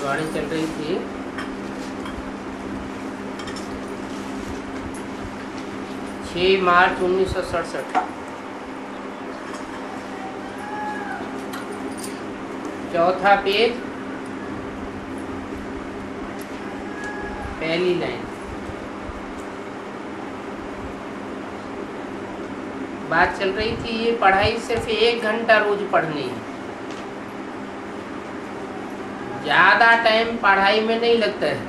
गाड़ी चल रही थी। छः मार्च 1967। चौथा पेज, पहली लाइन। बात चल रही थी ये पढ़ाई सिर्फ 1 घंटा रोज पढ़नी है। ज़्यादा टाइम पढ़ाई में नहीं लगता है,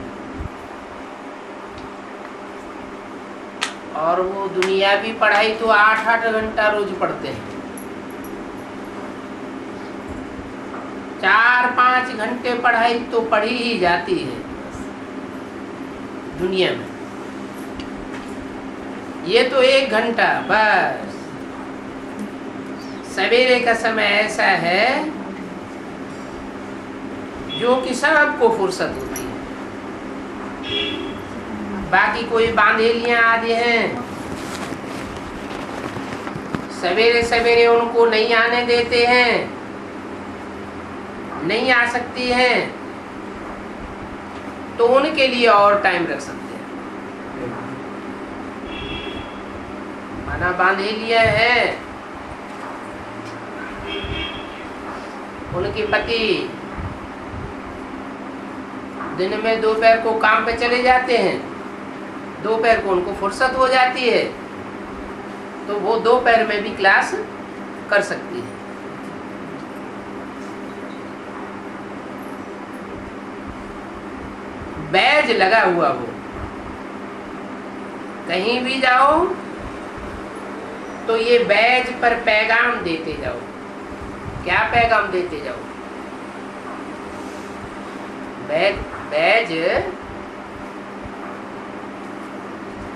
और वो दुनियावी पढ़ाई तो 8-8 घंटा रोज पढ़ते हैं। 4-5 घंटे पढ़ाई तो पढ़ी ही जाती है दुनिया में। ये तो 1 घंटा बस। सवेरे का समय ऐसा है जो कि सबको फुर्सत होती है। बाकी कोई बांधेलियां आदि हैं, सवेरे सवेरे उनको नहीं आने देते हैं, नहीं आ सकती हैं, तो उनके लिए और टाइम रख सकते हैं। माना बांधेलियां हैं, उनके पति दिन में दोपहर को काम पे चले जाते हैं, दोपहर को उनको फुर्सत हो जाती है, तो वो दोपहर में भी क्लास कर सकती है। बैज लगा हुआ हो, कहीं भी जाओ तो ये बैज पर पैगाम देते जाओ। क्या पैगाम देते जाओ? बैज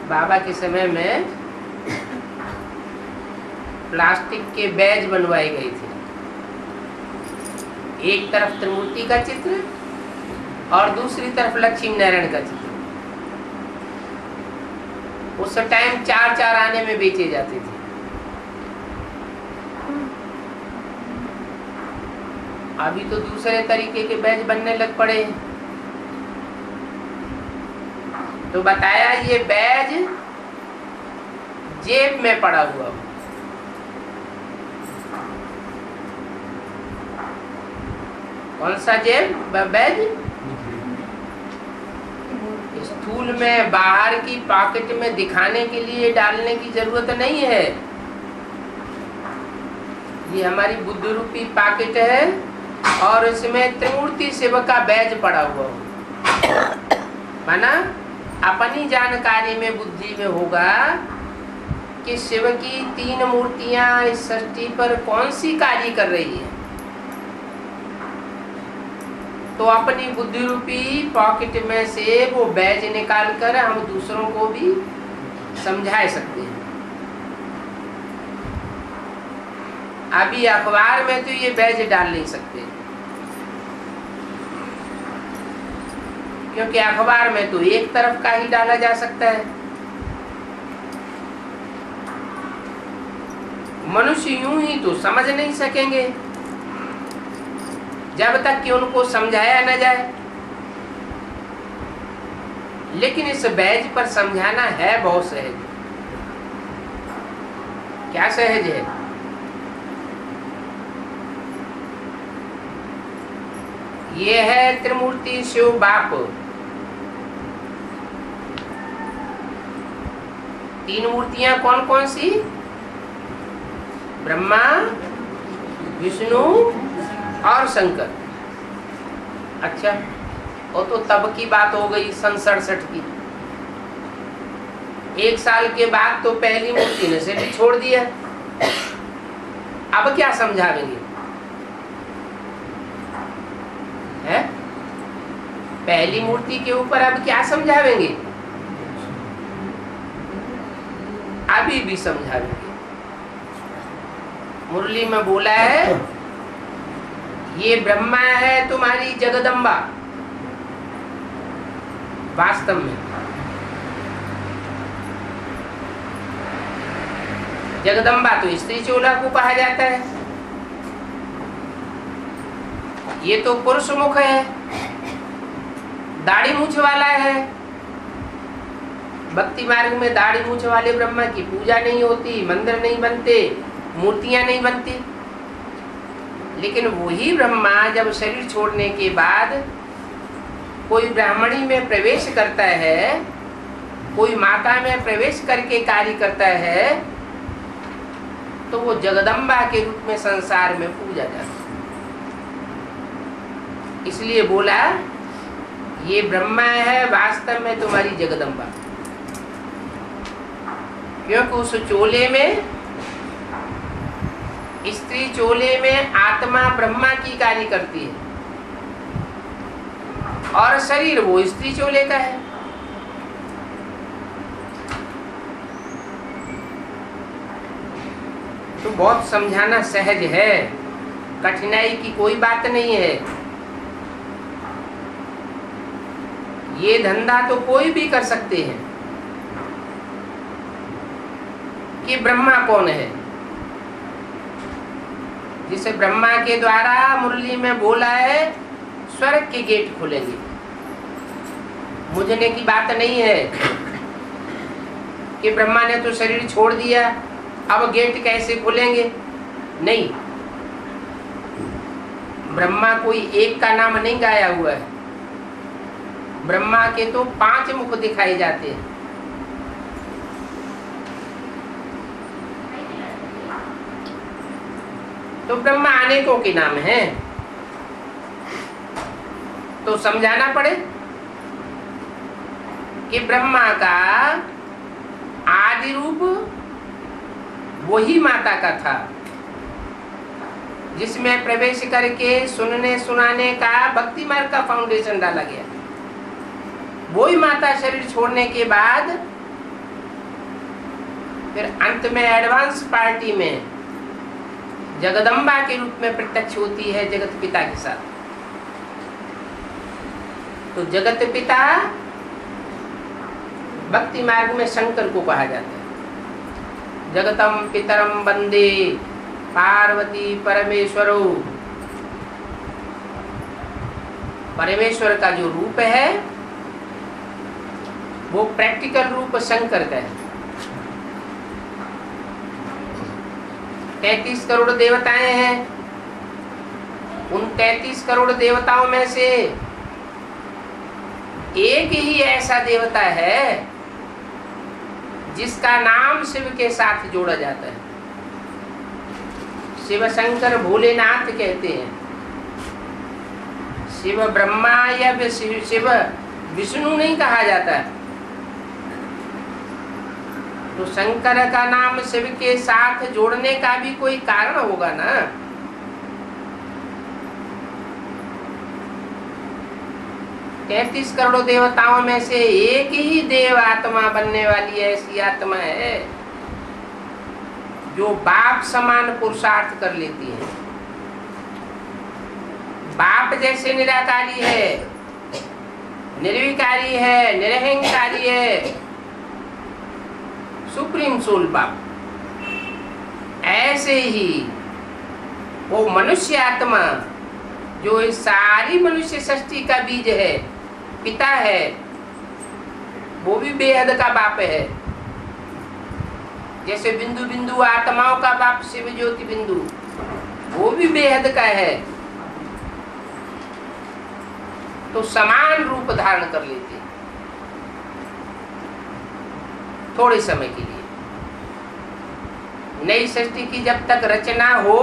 बाबा के समय में प्लास्टिक के बैज बनवाए गए थे। एक तरफ त्रिमूर्ति का चित्र और दूसरी तरफ लक्ष्मी नारायण का चित्र। उस टाइम 4-4 आने में बेचे जाते थे। अभी तो दूसरे तरीके के बैज बनने लग पड़े। तो बताया ये बैज जेब में पड़ा हुआ। कौन सा जेब? बैज स्थूल में बाहर की पॉकेट में दिखाने के लिए डालने की जरूरत नहीं है। ये हमारी बुद्धि रूपी पॉकेट है और इसमें त्रिमूर्ति शिव का बैज पड़ा हुआ हो। माना अपनी जानकारी में बुद्धि में होगा कि शिव की 3 मूर्तियां इस सृष्टि पर कौन सी कार्य कर रही है, तो अपनी बुद्धि रूपी पॉकेट में से वो बैज निकाल कर हम दूसरों को भी समझा सकते हैं। अभी अखबार में तो ये बैज डाल नहीं सकते, क्योंकि अखबार में तो एक तरफ का ही डाला जा सकता है। मनुष्य यूं ही तो समझ नहीं सकेंगे जब तक कि उनको समझाया न जाए। लेकिन इस बैज पर समझाना है बहुत सहज। क्या सहज है? ये है त्रिमूर्ति शिव बाप। 3 मूर्तियां कौन कौन सी? ब्रह्मा, विष्णु और शंकर। अच्छा, वो तो तब की बात हो गई, सन 67 की। 1 साल के बाद तो पहली मूर्ति ने से भी छोड़ दिया। अब क्या समझावेंगे? है? पहली मूर्ति के ऊपर अब क्या समझावेंगे? अभी भी समझावेंगे। मुरली में बोला है, ये ब्रह्मा है तुम्हारी जगदम्बा। वास्तव में जगदम्बा तो स्त्री चोला को कहा जाता है। ये तो पुरुष मुख है, दाढ़ी मूछ वाला है। भक्ति मार्ग में दाढ़ी मूछ वाले ब्रह्मा की पूजा नहीं होती, मंदिर नहीं बनते, मूर्तियां नहीं बनती। लेकिन वही ब्रह्मा जब शरीर छोड़ने के बाद कोई ब्राह्मणी में प्रवेश करता है, कोई माता में प्रवेश करके कार्य करता है, तो वो जगदम्बा के रूप में संसार में पूजा जाता है। इसलिए बोला ये ब्रह्मा है वास्तव में तुम्हारी जगदम्बा, क्योंकि उस चोले में, स्त्री चोले में आत्मा ब्रह्मा की कार्य करती है और शरीर वो स्त्री चोले का है। तो बहुत समझाना सहज है, कठिनाई की कोई बात नहीं है। ये धंधा तो कोई भी कर सकते हैं कि ब्रह्मा कौन है। जिसे ब्रह्मा के द्वारा मुरली में बोला है स्वर्ग के गेट खुलेंगे। मुझने की बात नहीं है कि ब्रह्मा ने तो शरीर छोड़ दिया, अब गेट कैसे खुलेंगे। नहीं, ब्रह्मा कोई एक का नाम नहीं गाया हुआ है। ब्रह्मा के तो 5 मुख दिखाए जाते हैं। तो ब्रह्मा अनेकों के नाम हैं, तो समझाना पड़े कि ब्रह्मा का आदि रूप वही माता का था, जिसमें प्रवेश करके सुनने सुनाने का भक्ति मार्ग का फाउंडेशन डाला गया। वही माता शरीर छोड़ने के बाद फिर अंत में एडवांस पार्टी में जगदम्बा के रूप में प्रत्यक्ष होती है जगत पिता के साथ। तो जगत पिता भक्ति मार्ग में शंकर को कहा जाता है। जगतम पितरम वंदे पार्वती परमेश्वरो। परमेश्वर का जो रूप है वो प्रैक्टिकल रूप शंकर का है। 33 करोड़ देवताएं हैं। उन 33 करोड़ देवताओं में से एक ही ऐसा देवता है जिसका नाम शिव के साथ जोड़ा जाता है। शिव शंकर भोलेनाथ कहते हैं। शिव ब्रह्मा या शिव विष्णु नहीं कहा जाता। तो शंकर का नाम शिव के साथ जोड़ने का भी कोई कारण होगा ना। तैंतीस करोड़ देवताओं में से एक ही देव आत्मा बनने वाली ऐसी आत्मा है जो बाप समान पुरुषार्थ कर लेती है। बाप जैसे निराकारी है, निर्विकारी है, निरहंकारी है, सुप्रीम सोल बाप, ऐसे ही वो मनुष्य आत्मा जो इस सारी मनुष्य सृष्टि का बीज है, पिता है, वो भी बेहद का बाप है। जैसे बिंदु बिंदु आत्माओं का बाप शिव ज्योति बिंदु, वो भी बेहद का है। तो समान रूप धारण कर लेते हैं थोड़े समय के लिए। नई सृष्टि की जब तक रचना हो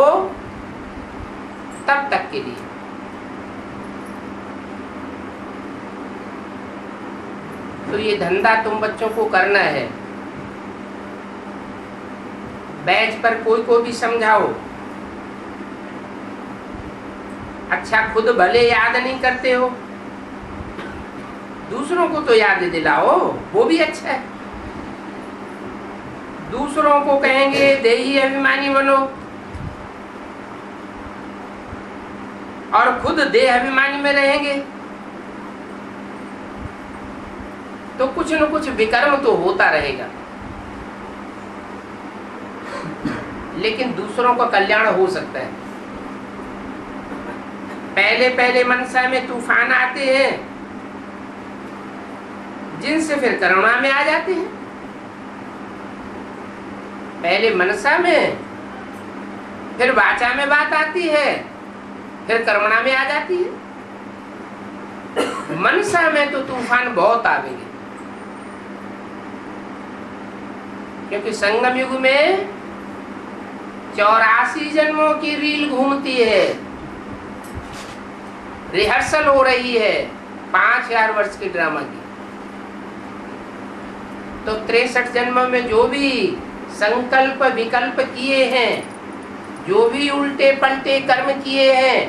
तब तक के लिए। तो ये धंधा तुम बच्चों को करना है। बैच पर कोई को भी समझाओ। अच्छा, खुद भले याद नहीं करते हो, दूसरों को तो याद दिलाओ, वो भी अच्छा है। दूसरों को कहेंगे देही अभिमानी बनो और खुद देह अभिमानी में रहेंगे तो कुछ न कुछ विकर्म तो होता रहेगा। लेकिन दूसरों का कल्याण हो सकता है। पहले पहले मनसा में तूफान आते हैं जिनसे फिर करुणा में आ जाते हैं। पहले मनसा में, फिर वाचा में बात आती है, फिर करुणा में आ जाती है। मनसा में तो तूफान बहुत आवेंगे, क्योंकि संगम युग में 84 जन्मों की रील घूमती है, रिहर्सल हो रही है 5000 वर्ष की ड्रामा की। तो 63 जन्मों में जो भी संकल्प विकल्प किए हैं, जो भी उल्टे पलटे कर्म किए हैं,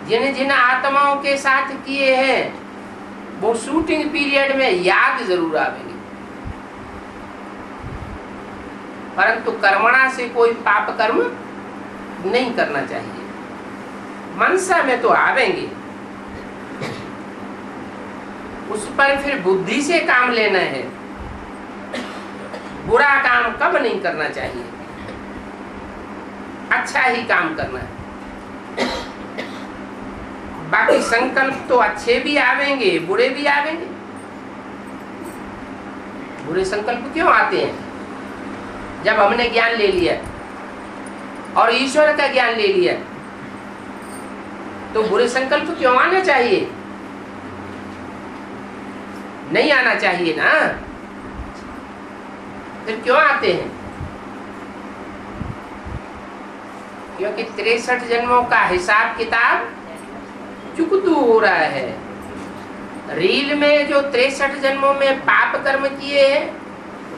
जिन जिन आत्माओं के साथ किए हैं, वो शूटिंग पीरियड में याद जरूर आवेंगे। परंतु कर्मणा से कोई पाप कर्म नहीं करना चाहिए। मनसा में तो आवेंगे, उस पर फिर बुद्धि से काम लेना है। बुरा काम कब नहीं करना चाहिए, अच्छा ही काम करना है। बाकी संकल्प तो अच्छे भी आवेंगे, बुरे भी आवेंगे। बुरे संकल्प क्यों आते हैं? जब हमने ज्ञान ले लिया और ईश्वर का ज्ञान ले लिया, तो बुरे संकल्प क्यों आना चाहिए? नहीं आना चाहिए ना। फिर क्यों आते हैं? क्योंकि 63 जन्मों का हिसाब किताब चुकतू हो रहा है। रील में जो 63 जन्मों में पाप कर्म किए हैं,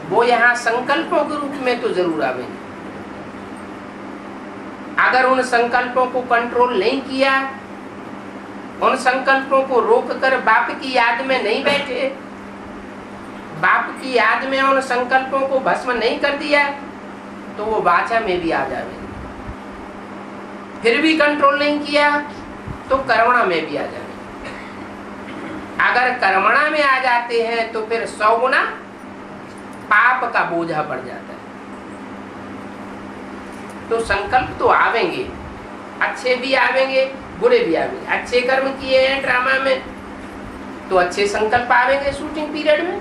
वो यहाँ संकल्पों के रूप में तो जरूर आवेंगे। अगर उन संकल्पों को कंट्रोल नहीं किया, उन संकल्पों को रोककर बाप की याद में नहीं बैठे, बाप की याद में उन संकल्पों को भस्म नहीं कर दिया, तो वो वाचा में भी आ जाएंगे। फिर भी कंट्रोल नहीं किया तो कर्मणा में भी आ जाएंगे। अगर कर्मणा में आ जाते हैं तो फिर 100 गुना पाप का बोझा पड़ जाता है। तो संकल्प तो आवेंगे, अच्छे भी आवेंगे, बुरे भी आवेंगे। अच्छे कर्म किए हैं ड्रामा में तो अच्छे संकल्प आवेंगे शूटिंग पीरियड में।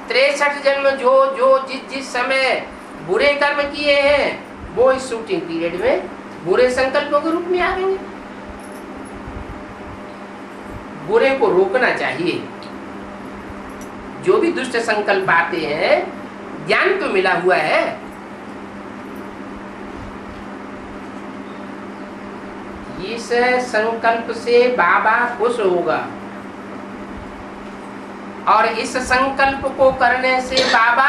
63 जन्म जो जिस समय बुरे कर्म किए हैं, वो इस शूटिंग पीरियड में बुरे संकल्पों के रूप में आवेंगे। बुरे को रोकना चाहिए। जो भी दुष्ट संकल्प आते हैं, ज्ञान तो मिला हुआ है। इस संकल्प से बाबा खुश होगा और इस संकल्प को करने से बाबा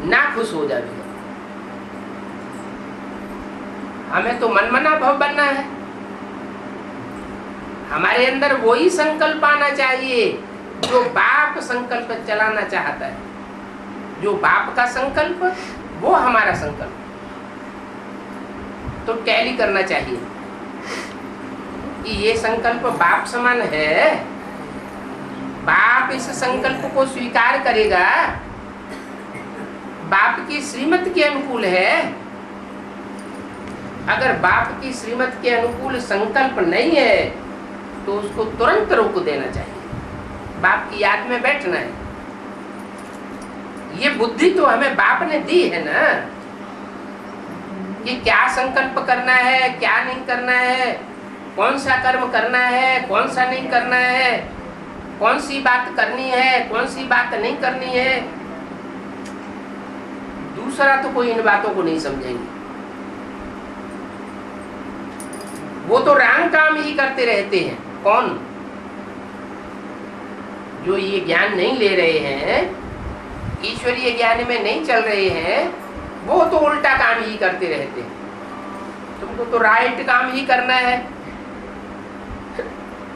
ना खुश हो जाएगा। हमें तो मनमना भव बनना है। हमारे अंदर वही संकल्प आना चाहिए जो बाप संकल्प चलाना चाहता है। जो बाप का संकल्प, वो हमारा संकल्प। तो टैली करना चाहिए कि ये संकल्प बाप समान है। बाप इस संकल्प को स्वीकार करेगा, बाप की श्रीमत के अनुकूल है। अगर बाप की श्रीमत के अनुकूल संकल्प नहीं है तो उसको तुरंत रोक देना चाहिए। बाप की याद में बैठना है। ये बुद्धि तो हमें बाप ने दी है ना, कि क्या संकल्प करना है, क्या नहीं करना है, कौन सा कर्म करना है, कौन सा नहीं करना है, कौन सी बात करनी है, कौन सी बात नहीं करनी है। दूसरा तो कोई इन बातों को नहीं समझेंगे। वो तो रंग काम ही करते रहते हैं। कौन? जो ये ज्ञान नहीं ले रहे हैं, ईश्वरीय ज्ञान में नहीं चल रहे हैं, वो तो उल्टा काम ही करते रहते हैं। तुमको तो राइट काम ही करना है।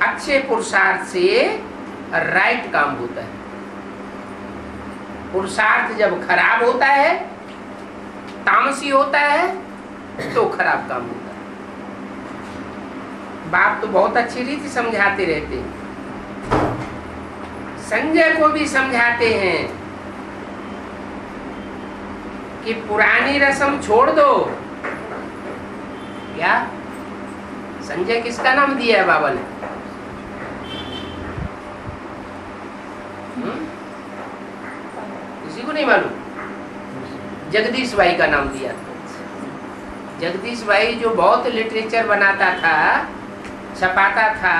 अच्छे पुरुषार्थ से राइट काम होता है। पुरुषार्थ जब खराब होता है, तामसी होता है, तो खराब काम होता है। बाप तो बहुत अच्छी रीति समझाते रहते हैं। संजय को भी समझाते हैं कि पुरानी रस्म छोड़ दो। क्या संजय किसका नाम दिया है बाबा ने? किसी को नहीं मालूम? जगदीश भाई का नाम दिया था। जगदीश भाई जो बहुत लिटरेचर बनाता था, छपाता था,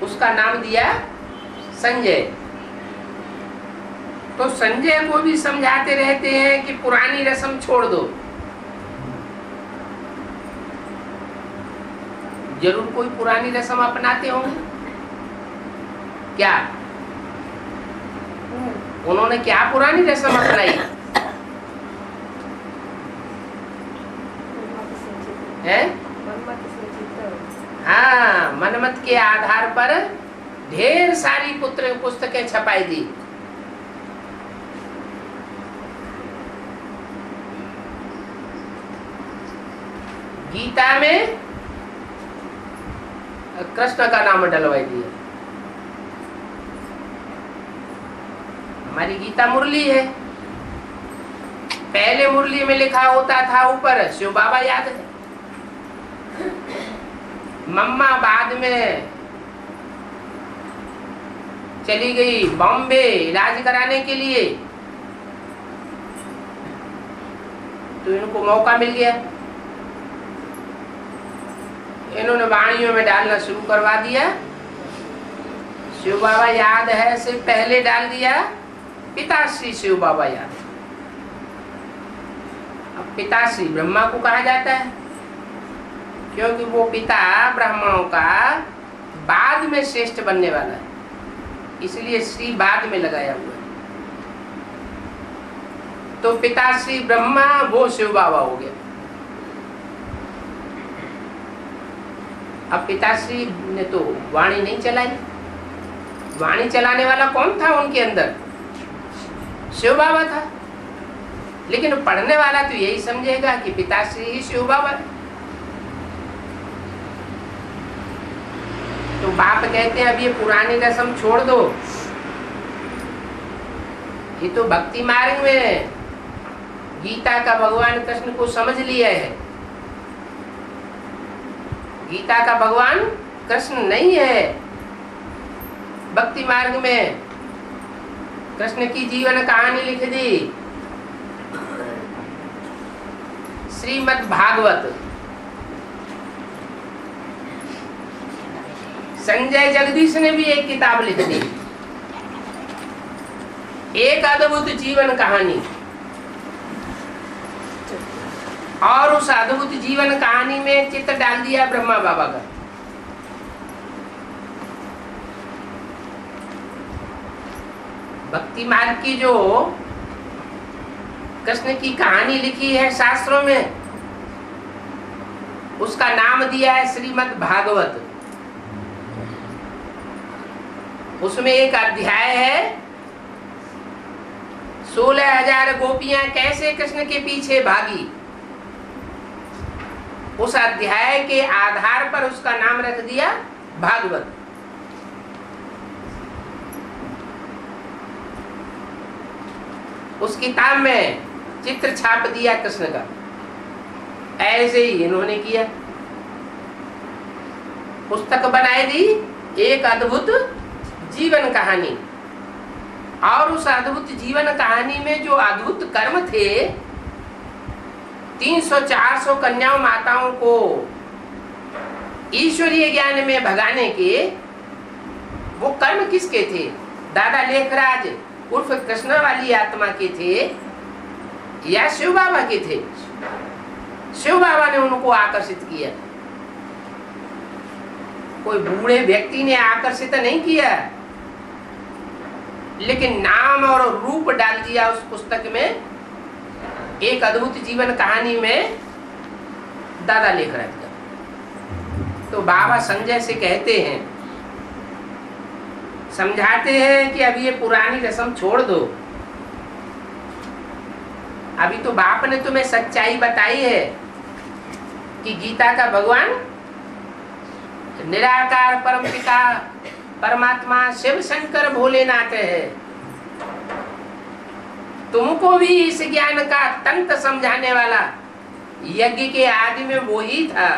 उसका नाम दिया संजय। तो संजय को भी समझाते रहते हैं कि पुरानी रस्म छोड़ दो। जरूर कोई पुरानी रस्म अपनाते होंगे क्या? उन्होंने क्या पुरानी रस्म अपनाई है? हाँ, मनमत के आधार पर ढेर सारी पुस्तकें छपाई दी। गीता में कृष्ण का नाम डलवाई दिया। हमारी गीता मुरली है, पहले मुरली में लिखा होता था ऊपर शिव बाबा याद है। मम्मा बाद में चली गई बॉम्बे इलाज कराने के लिए, तो इनको मौका मिल गया, इन्होंने वाणियों में डालना शुरू करवा दिया। शिव बाबा याद है से पहले डाल दिया पिताश्री शिव बाबा याद। अब पिताश्री ब्रह्मा को कहा जाता है क्योंकि वो पिता ब्राह्मणों का बाद में श्रेष्ठ बनने वाला है, इसलिए श्री बाद में लगाया हुआ है। तो पिताश्री ब्रह्मा वो शिव बाबा हो गया। अब पिताश्री ने तो वाणी नहीं चलाई, वाणी चलाने वाला कौन था उनके अंदर? शिव बाबा था। लेकिन पढ़ने वाला तो यही समझेगा कि पिताश्री ही शिव बाबा है। तो बाप कहते हैं अब ये पुरानी रस्म छोड़ दो, ये तो भक्ति मार्ग में गीता का भगवान कृष्ण को समझ लिया है। गीता का भगवान कृष्ण नहीं है। भक्ति मार्ग में कृष्ण की जीवन कहानी लिख दी श्रीमद् भागवत। संजय जगदीश ने भी एक किताब लिख दी, एक अद्भुत जीवन कहानी। और उस अद्भुत जीवन कहानी में चित्र डाल दिया ब्रह्मा बाबा का। भक्ति मार्ग की जो कृष्ण की कहानी लिखी है शास्त्रों में, उसका नाम दिया है श्रीमद् भागवत। उसमें एक अध्याय है 16,000 गोपियां कैसे कृष्ण के पीछे भागी। उस अध्याय के आधार पर उसका नाम रख दिया भागवत। उस किताब में चित्र छाप दिया कृष्ण का। ऐसे ही इन्होंने किया, पुस्तक बनाई दी, एक अद्भुत जीवन कहानी। और उस अद्भुत जीवन कहानी में जो अद्भुत कर्म थे, 300-400 कन्याओं माताओं को ईश्वरीय ज्ञान में भगाने के, वो कर्म किसके थे? दादा लेखराज उर्फ कृष्ण वाली आत्मा के थे या शिव बाबा के थे? शिव बाबा ने उनको आकर्षित किया, कोई बूढ़े व्यक्ति ने आकर्षित नहीं किया। लेकिन नाम और रूप डाल दिया उस पुस्तक में, एक अद्भुत जीवन कहानी में दादा लेखराज का। तो बाबा संजय से कहते हैं, समझाते हैं कि अब ये पुरानी रस्म छोड़ दो। अभी तो बाप ने तुम्हें सच्चाई बताई है कि गीता का भगवान निराकार परमपिता परमात्मा शिव शंकर भोलेनाथ है। तुमको भी इस ज्ञान का तंत्र समझाने वाला यज्ञ के आदि में वो ही था,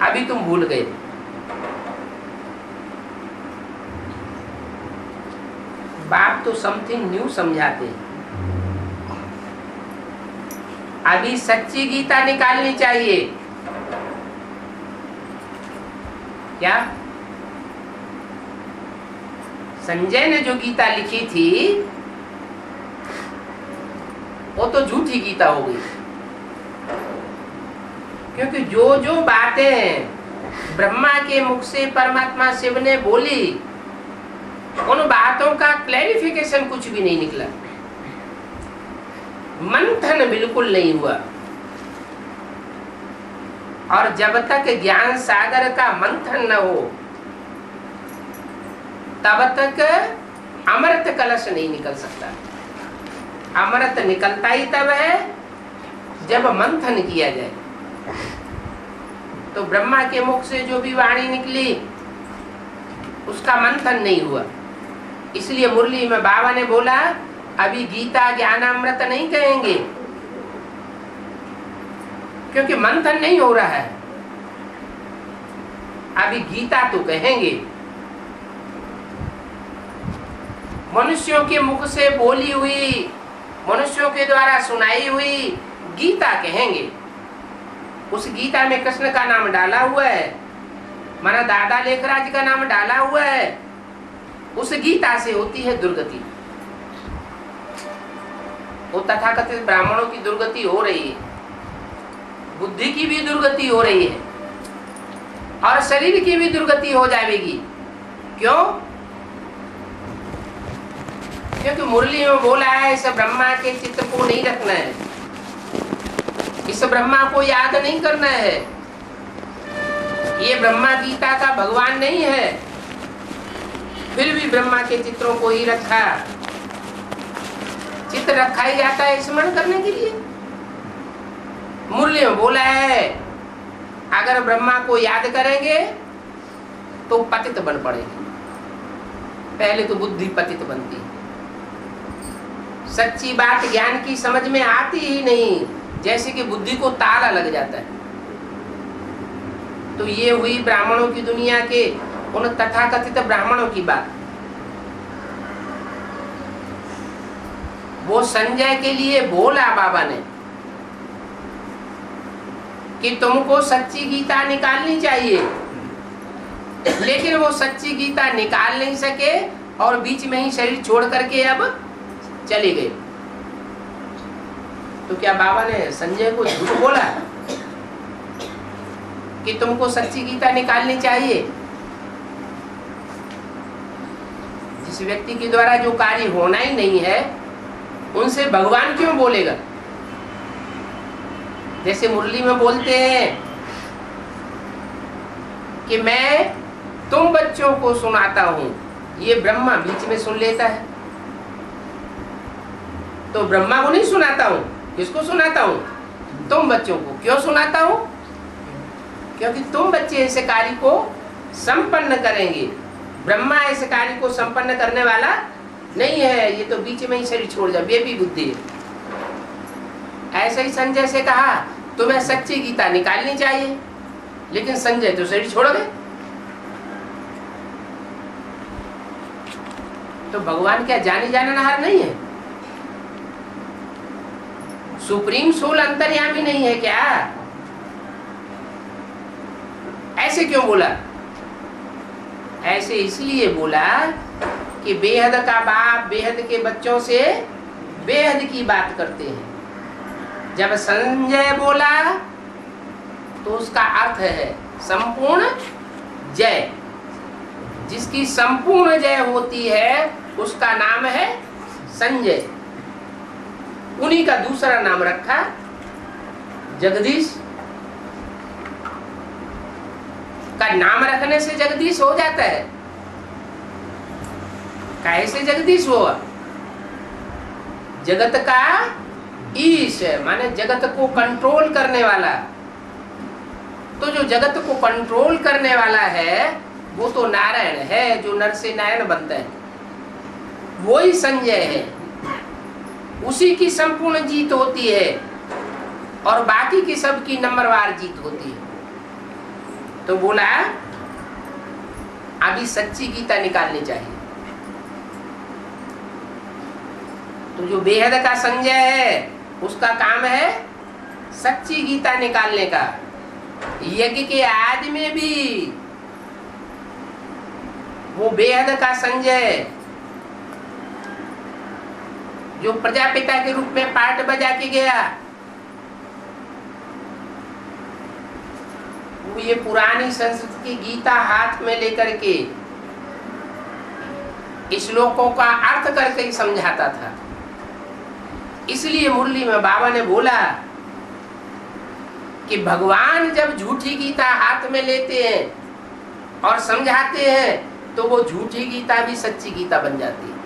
अभी तुम भूल गए। तो समथिंग न्यू समझाते हैं। अभी सच्ची गीता निकालनी चाहिए। क्या संजय ने जो गीता लिखी थी वो तो झूठी गीता हो गई, क्योंकि जो जो बातें ब्रह्मा के मुख से परमात्मा शिव ने बोली उन बातों का क्लैरिफिकेशन कुछ भी नहीं निकला, मंथन बिल्कुल नहीं हुआ। और जब तक ज्ञान सागर का मंथन न हो तब तक अमृत कलश नहीं निकल सकता। अमृत निकलता ही तब है जब मंथन किया जाए। तो ब्रह्मा के मुख से जो भी वाणी निकली उसका मंथन नहीं हुआ, इसलिए मुरली में बाबा ने बोला अभी गीता ज्ञानामृत नहीं कहेंगे, क्योंकि मंथन नहीं हो रहा है। अभी गीता तो कहेंगे, मनुष्यों के मुख से बोली हुई, मनुष्यों के द्वारा सुनाई हुई गीता कहेंगे। उस गीता में कृष्ण का नाम डाला हुआ है, माना दादा लेखराज का नाम डाला हुआ है। उस गीता से होती है दुर्गति। वो तथाकथित ब्राह्मणों की दुर्गति हो रही है, बुद्धि की भी दुर्गति हो रही है और शरीर की भी दुर्गति हो जाएगी। क्यों? क्योंकि मुरली में बोला है इस ब्रह्मा के चित्र को नहीं रखना है, इस ब्रह्मा को याद नहीं करना है। ये ब्रह्मा गीता का भगवान नहीं है, फिर भी ब्रह्मा के चित्रों को ही रखा। चित्र रखा ही जाता है स्मरण करने के लिए। मुरली में बोला है अगर ब्रह्मा को याद करेंगे तो पतित बन पड़ेंगे। पहले तो बुद्धि पतित बनती है, सच्ची बात ज्ञान की समझ में आती ही नहीं, जैसे कि बुद्धि को ताला लग जाता है। तो ये हुई ब्राह्मणों की दुनिया के उन तथाकथित ब्राह्मणों की बात। वो संजय के लिए बोला बाबा ने कि तुमको सच्ची गीता निकालनी चाहिए, लेकिन वो सच्ची गीता निकाल नहीं सके और बीच में ही शरीर छोड़ करके अब चले गए। तो क्या बाबा ने संजय को झूठ बोला कि तुमको सच्ची गीता निकालनी चाहिए? जिस व्यक्ति के द्वारा जो कार्य होना ही नहीं है उनसे भगवान क्यों बोलेगा? जैसे मुरली में बोलते हैं कि मैं तुम बच्चों को सुनाता हूं, ये ब्रह्मा बीच में सुन लेता है। तो ब्रह्मा को नहीं सुनाता हूं, किसको सुनाता हूं? तुम बच्चों को। क्यों सुनाता हूं? क्योंकि तुम बच्चे इस कार्य को संपन्न करेंगे। ब्रह्मा इस कार्य को संपन्न करने वाला नहीं है, ये तो बीच में ही शरीर छोड़ जा, बेबी बुद्धि है। ऐसे ही संजय से कहा तुम्हें सच्ची गीता निकालनी चाहिए, लेकिन संजय तो शरीर छोड़ गए। तो भगवान क्या जाने जाननहार नहीं है? सुप्रीम सोल अंतर्यामी नहीं है क्या? ऐसे क्यों बोला? ऐसे इसलिए बोला कि बेहद का बाप बेहद के बच्चों से बेहद की बात करते हैं। जब संजय बोला तो उसका अर्थ है संपूर्ण जय। जिसकी संपूर्ण जय होती है उसका नाम है संजय। उन्हीं का दूसरा नाम रखा जगदीश। का नाम रखने से जगदीश हो जाता है? कैसे जगदीश हुआ? जगत का ईश है, माने जगत को कंट्रोल करने वाला। तो जो जगत को कंट्रोल करने वाला है वो तो नारायण है, जो नर से नारायण बनता है, वो ही संजय है। उसी की संपूर्ण जीत होती है और बाकी की सबकी नंबरवार जीत होती है। तो बोला अभी सच्ची गीता निकालनी चाहिए। तो जो बेहद का संजय है उसका काम है सच्ची गीता निकालने का। यज्ञ के आदि में भी वो बेहद का संजय जो प्रजापिता के रूप में पार्ट बजा के गया, वो ये पुरानी संस्कृत की गीता हाथ में लेकर के श्लोकों का अर्थ करके ही समझाता था। इसलिए मुरली में बाबा ने बोला कि भगवान जब झूठी गीता हाथ में लेते हैं और समझाते हैं तो वो झूठी गीता भी सच्ची गीता बन जाती है।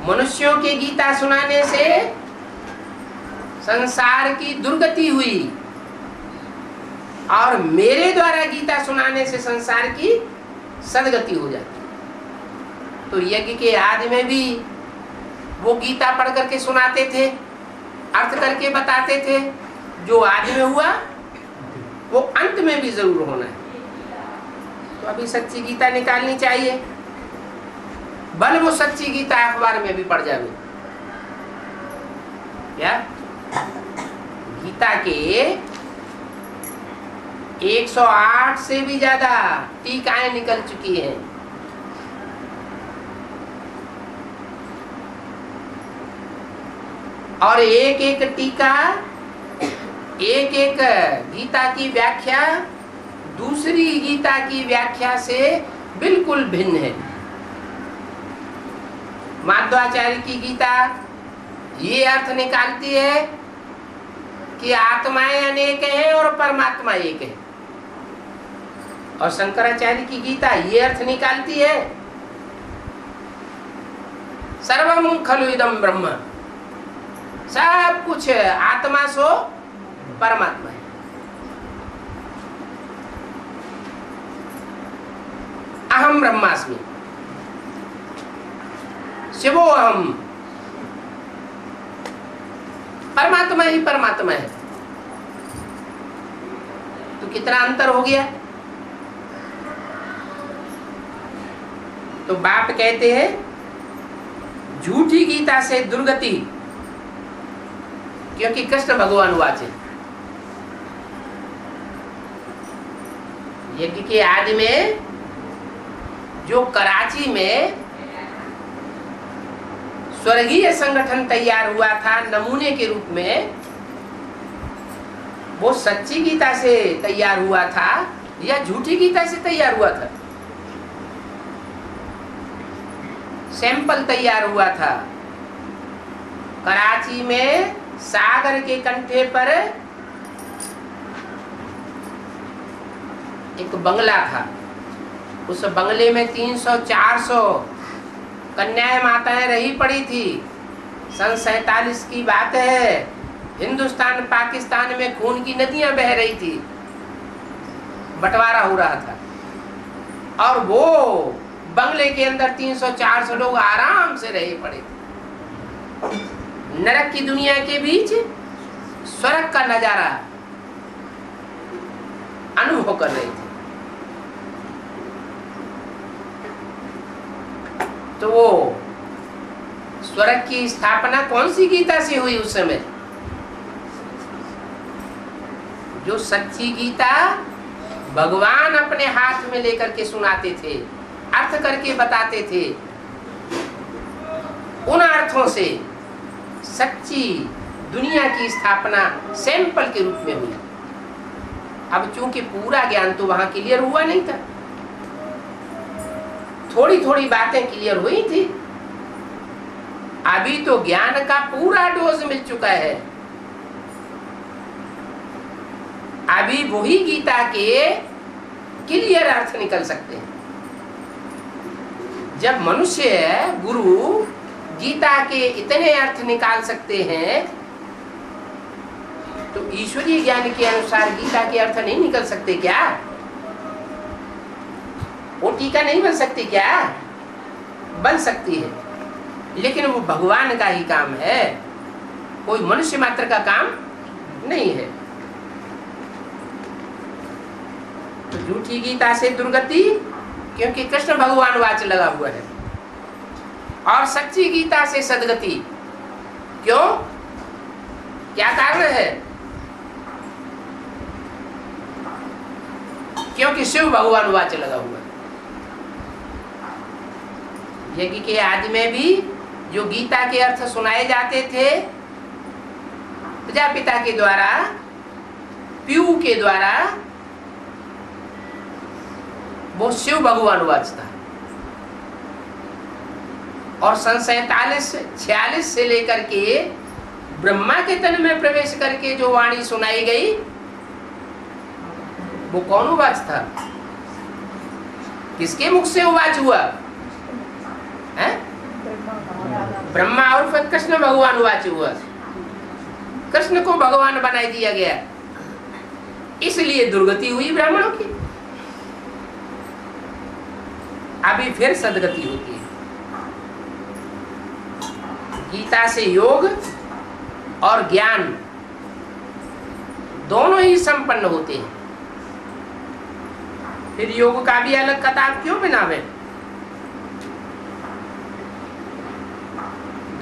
मनुष्यों की गीता सुनाने से संसार की दुर्गति हुई और मेरे द्वारा गीता सुनाने से संसार की सदगति हो जाती। तो यज्ञ के आदि में भी वो गीता पढ़ करके सुनाते थे, अर्थ करके बताते थे। जो आदि में हुआ वो अंत में भी जरूर होना है। तो अभी सच्ची गीता निकालनी चाहिए, भले वो सच्ची गीता अखबार में भी पढ़ जाए। क्या गीता के 108 से भी ज्यादा टीकाएं निकल चुकी हैं। और एक एक टीका, एक एक गीता की व्याख्या दूसरी गीता की व्याख्या से बिल्कुल भिन्न है। माध्वाचार्य की गीता ये अर्थ निकालती है कि आत्माएं अनेक हैं और परमात्मा एक है, और शंकराचार्य की गीता ये अर्थ निकालती है सर्वं खलु इदं ब्रह्म, सब कुछ आत्मा सो परमात्मा है। अहम ब्रह्मास्मि शिवो अहम, परमात्मा ही परमात्मा है। तो कितना अंतर हो गया। तो बाप कहते हैं झूठी गीता से दुर्गति, क्योंकि कृष्ण भगवान वाचे यज्ञ के आदि में जो कराची में स्वर्गीय संगठन तैयार हुआ था नमूने के रूप में, वो सच्ची गीता से तैयार हुआ था या झूठी गीता से तैयार हुआ था? सैंपल तैयार हुआ था। कराची में सागर के कंठे पर एक बंगला था। उस बंगले में 300-400 कन्याएं माताएं रही पड़ी थी। सन 47 की बात है। हिंदुस्तान पाकिस्तान में खून की नदियां बह रही थी, बंटवारा हो रहा था, और वो बंगले के अंदर 300-400 लोग आराम से रहे पड़े थे। नरक की दुनिया के बीच स्वर्ग का नजारा अनुभव कर रहे थे। तो वो स्वर्ग की स्थापना कौन सी गीता से हुई उस समय? जो सच्ची गीता भगवान अपने हाथ में लेकर के सुनाते थे, अर्थ करके बताते थे, उन अर्थों से सच्ची दुनिया की स्थापना सैंपल के रूप में हुई। अब चूंकि पूरा ज्ञान तो वहां क्लियर हुआ नहीं था, थोड़ी थोड़ी बातें क्लियर हुई थी। अभी तो ज्ञान का पूरा डोज मिल चुका है। अभी वही गीता के क्लियर अर्थ निकल सकते हैं। जब मनुष्य गुरु गीता के इतने अर्थ निकाल सकते हैं, तो ईश्वरीय ज्ञान के अनुसार गीता के अर्थ नहीं निकल सकते क्या? वो टीका नहीं बन सकती क्या? बन सकती है, लेकिन वो भगवान का ही काम है, कोई मनुष्य मात्र का काम नहीं है। तो झूठी गीता से दुर्गति, क्योंकि कृष्ण भगवान वाच लगा हुआ है। और सच्ची गीता से सदगति। क्यों? क्या कारण है? क्योंकि शिव भगवान वाच लगा हुआ। यज्ञ के आदि में भी जो गीता के अर्थ सुनाए जाते थे प्रजापिता के द्वारा, पीयू के द्वारा, वो शिव भगवान वाच था। और सन 47-46 से लेकर के ब्रह्मा के तन में प्रवेश करके जो वाणी सुनाई गई वो कौन उवाच था? किसके मुख से उवाच हुआ है? ब्रह्मा और फिर कृष्ण भगवान उवाच हुआ। कृष्ण को भगवान बना दिया गया, इसलिए दुर्गति हुई ब्राह्मणों की। अभी फिर सदगति होती है। गीता से योग और ज्ञान दोनों ही संपन्न होते हैं। फिर योग का भी अलग किताब क्यों बनावे?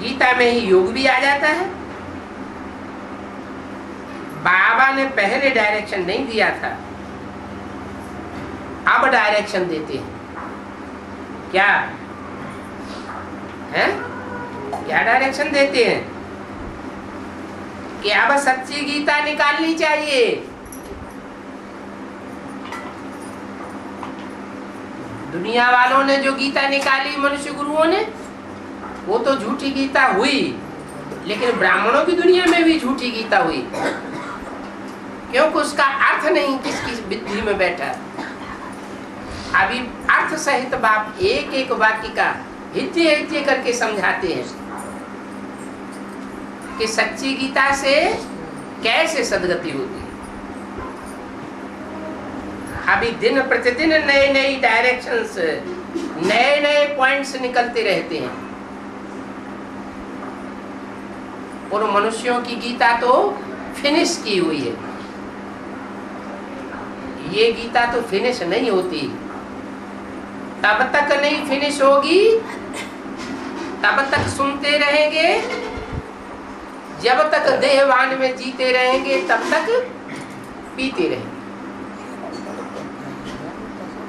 गीता में ही योग भी आ जाता है। बाबा ने पहले डायरेक्शन नहीं दिया था, अब डायरेक्शन देते हैं। क्या है? क्या डायरेक्शन देते हैं कि अब सच्ची गीता निकालनी चाहिए। दुनिया वालों ने जो गीता निकाली, मनुष्य गुरुओं ने, वो तो झूठी गीता हुई, लेकिन ब्राह्मणों की दुनिया में भी झूठी गीता हुई, क्योंकि उसका अर्थ नहीं किसकी बुद्धि में बैठा। अभी अर्थ सहित बाप एक एक वाक्य का हित्य हित्य करके समझाते हैं कि सच्ची गीता से कैसे सदगति होती है। अभी दिन प्रतिदिन नए नए डायरेक्शंस, नए नए पॉइंट्स निकलते रहते हैं। और मनुष्यों की गीता तो फिनिश की हुई है, ये गीता तो फिनिश नहीं होती। तब तक नहीं फिनिश होगी, तब तक सुनते रहेंगे, जब तक देहवान में जीते रहेंगे तब तक पीते रहेंगे।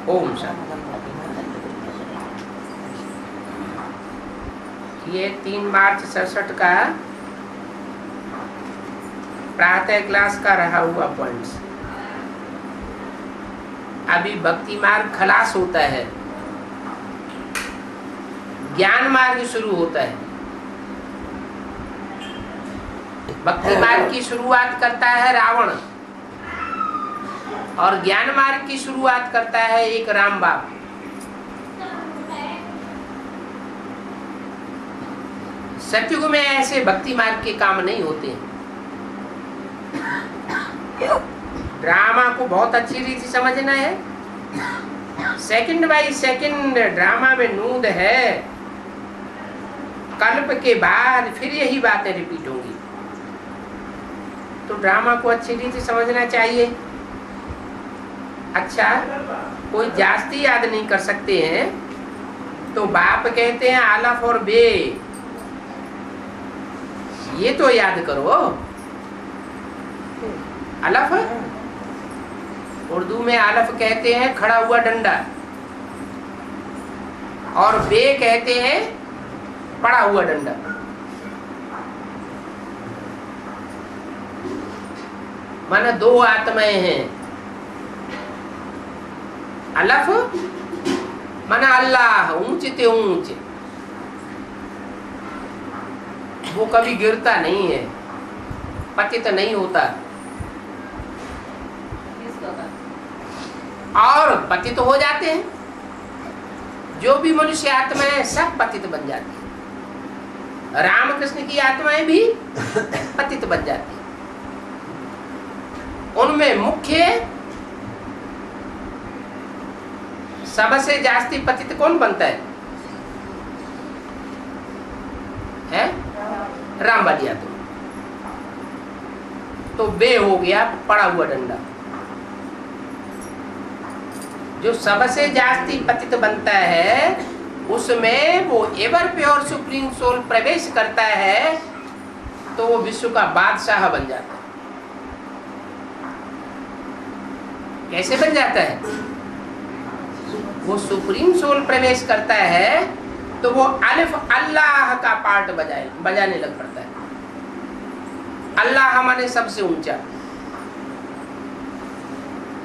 ओम शांति। ये 3 मार्च 67 का प्रातः क्लास का रहा हुआ पॉइंट्स। अभी भक्ति मार्ग खलास होता है, ज्ञान मार्ग शुरू होता है। भक्ति मार्ग की शुरुआत करता है रावण, और ज्ञान मार्ग की शुरुआत करता है एक राम बाप। सतयुग में ऐसे भक्ति मार्ग के काम नहीं होते। ड्रामा को बहुत अच्छी रीति समझना है। सेकंड बाय सेकंड ड्रामा में नूद है। कल्प के बाद फिर यही बातें रिपीट होंगी, तो ड्रामा को अच्छी रीति समझना चाहिए। अच्छा, कोई जास्ती याद नहीं कर सकते हैं तो बाप कहते हैं आलफ और बे, ये तो याद करो। अलफ, उर्दू में अलफ कहते हैं खड़ा हुआ डंडा, और बे कहते हैं पड़ा हुआ डंडा। माना 2 आत्माएं हैं। अलफ माना अल्लाह, ऊंचे ते ऊंचे, वो कभी गिरता नहीं है, पतित नहीं होता, और पतित हो जाते हैं। जो भी मनुष्य आत्माएं सब पतित बन जाती है। रामकृष्ण की आत्माएं भी पतित बन जाती है। उनमें मुख्य सबसे जास्ती पतित कौन बनता है? राम वाली आत्मा। तो बे हो गया पड़ा हुआ डंडा। जो सबसे जास्ती पतित बनता है उसमें वो एवर प्योर सुप्रीम सोल प्रवेश करता है तो वो विश्व का बादशाह बन जाता है। कैसे बन जाता है? वो सुप्रीम सोल प्रवेश करता है तो वो अलिफ अल्लाह का पार्ट बजाने लग पड़ता है। अल्लाह माने सबसे ऊंचा,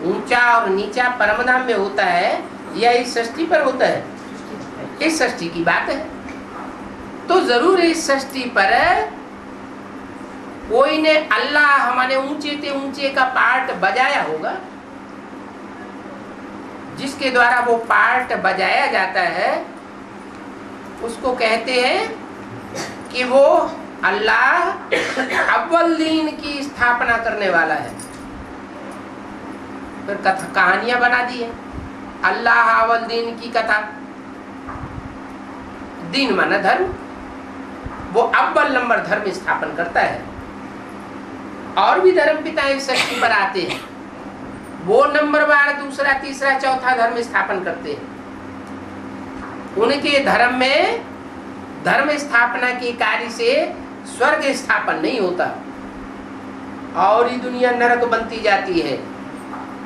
ऊंचा और नीचा परमधाम में होता है या इस सृष्टि पर होता है? इस सृष्टि की बात है। तो जरूर इस सृष्टि पर कोई ने अल्लाह माने ऊंचे से ऊंचे का पार्ट बजाया होगा, जिसके द्वारा वो पार्ट बजाया जाता है उसको कहते हैं कि वो अल्लाह अव्वल दीन की स्थापना करने वाला है। फिर कथा कहानियां बना दी है, अल्लाह अव्वल दीन की कथा। दीन माना धर्म, वो अव्वल नंबर धर्म स्थापन करता है। और भी धर्म पिता इस सृष्टि पर आते हैं, वो नंबरवार दूसरा तीसरा चौथा धर्म स्थापन करते हैं। उनके धर्म में धर्म स्थापना के कार्य से स्वर्ग स्थापन नहीं होता और ये दुनिया नरक बनती जाती है।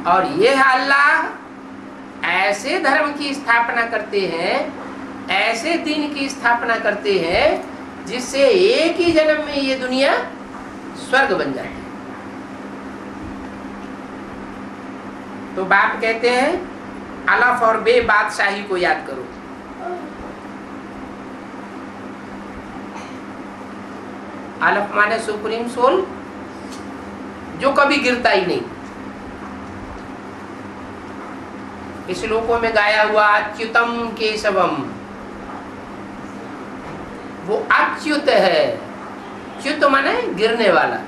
और ये अल्लाह ऐसे धर्म की स्थापना करते हैं, ऐसे दीन की स्थापना करते हैं जिससे एक ही जन्म में ये दुनिया स्वर्ग बन जाती है। तो बाप कहते हैं अलफ और बे बादशाही को याद करो। अलफ माने सुप्रीम सोल जो कभी गिरता ही नहीं। इस श्लोकों में गाया हुआ अच्युतम केशवम, वो अच्युत है। च्युत माने गिरने वाला,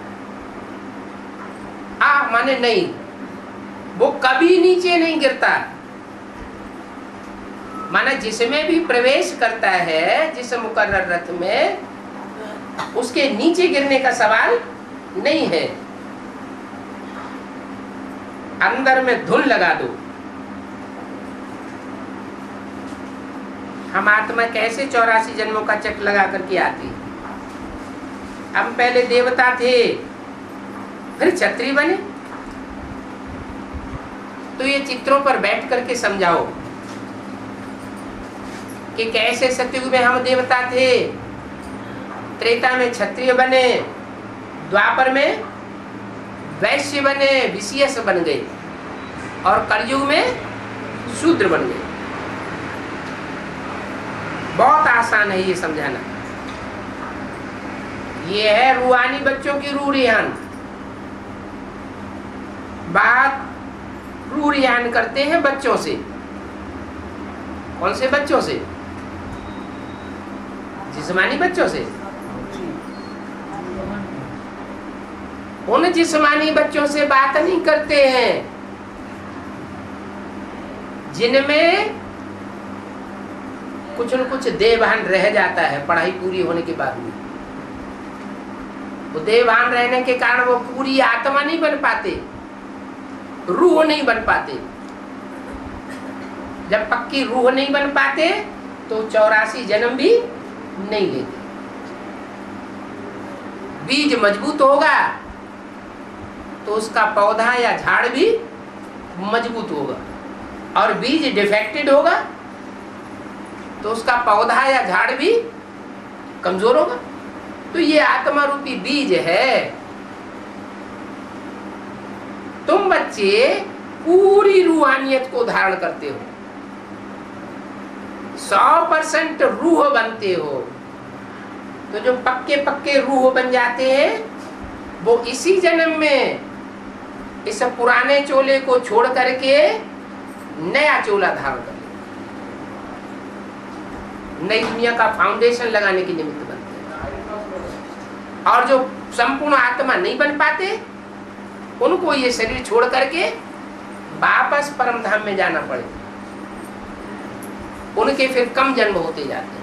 आ माने नहीं, वो कभी नीचे नहीं गिरता। माना जिसमें भी प्रवेश करता है, जिस मुकर्रर रथ में, उसके नीचे गिरने का सवाल नहीं है। अंदर में धुन लगा दो। हम आत्मा कैसे 84 जन्मों का चक्र लगा करके आती। हम पहले देवता थे, फिर क्षत्रिय बने। तो ये चित्रों पर बैठ करके समझाओ कि कैसे सतयुग में हम देवता थे, त्रेता में क्षत्रिय बने, द्वापर में वैश्य बने, विशेष बन गए, और कलयुग में शूद्र बन गए। बहुत आसान है ये समझाना। ये है रूहानी बच्चों की रूह रिहान। बात रूह रिहान करते हैं बच्चों से। कौन से बच्चों से? जिस्मानी बच्चों से। उन जिस्मानी बच्चों से बात नहीं करते हैं जिनमें कुछ न कुछ देहभान रह जाता है पढ़ाई पूरी होने के बाद भी। वो देहभान रहने के कारण वो पूरी आत्मा नहीं बन पाते, रूह नहीं बन पाते। जब पक्की रूह नहीं बन पाते तो 84 जन्म भी नहीं लेते। बीज मजबूत होगा तो उसका पौधा या झाड़ भी मजबूत होगा, और बीज डिफेक्टेड होगा तो उसका पौधा या झाड़ भी कमजोर होगा। तो ये आत्मा रूपी बीज है। तुम बच्चे पूरी रूहानियत को धारण करते हो, 100% रूह बनते हो। तो जो पक्के पक्के रूह बन जाते हैं वो इसी जन्म में इस पुराने चोले को छोड़ करके नया चोला धारण कर लेते, नई दुनिया का फाउंडेशन लगाने के निमित्त बनते हैं। और जो संपूर्ण आत्मा नहीं बन पाते उनको ये शरीर छोड़ करके वापस परम धाम में जाना पड़े। उनके फिर कम जन्म होते जाते हैं।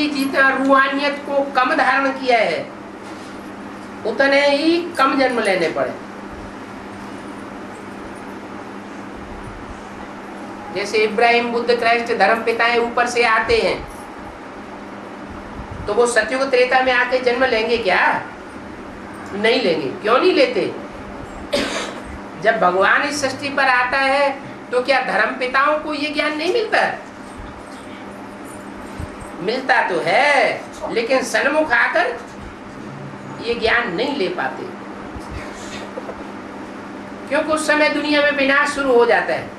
जितना रूहानियत को कम धारण किया है उतने ही कम जन्म लेने पड़े। जैसे इब्राहिम, बुद्ध, क्राइस्ट धर्म पिताएं ऊपर से आते हैं, तो वो सतयुग त्रेता में आके जन्म लेंगे क्या? नहीं लेंगे। क्यों नहीं लेते? जब भगवान इस सृष्टि पर आता है तो क्या धर्म पिताओं को ये ज्ञान नहीं मिलता? मिलता तो है, लेकिन सन्मुख आकर ये ज्ञान नहीं ले पाते, क्योंकि उस समय दुनिया में विनाश शुरू हो जाता है।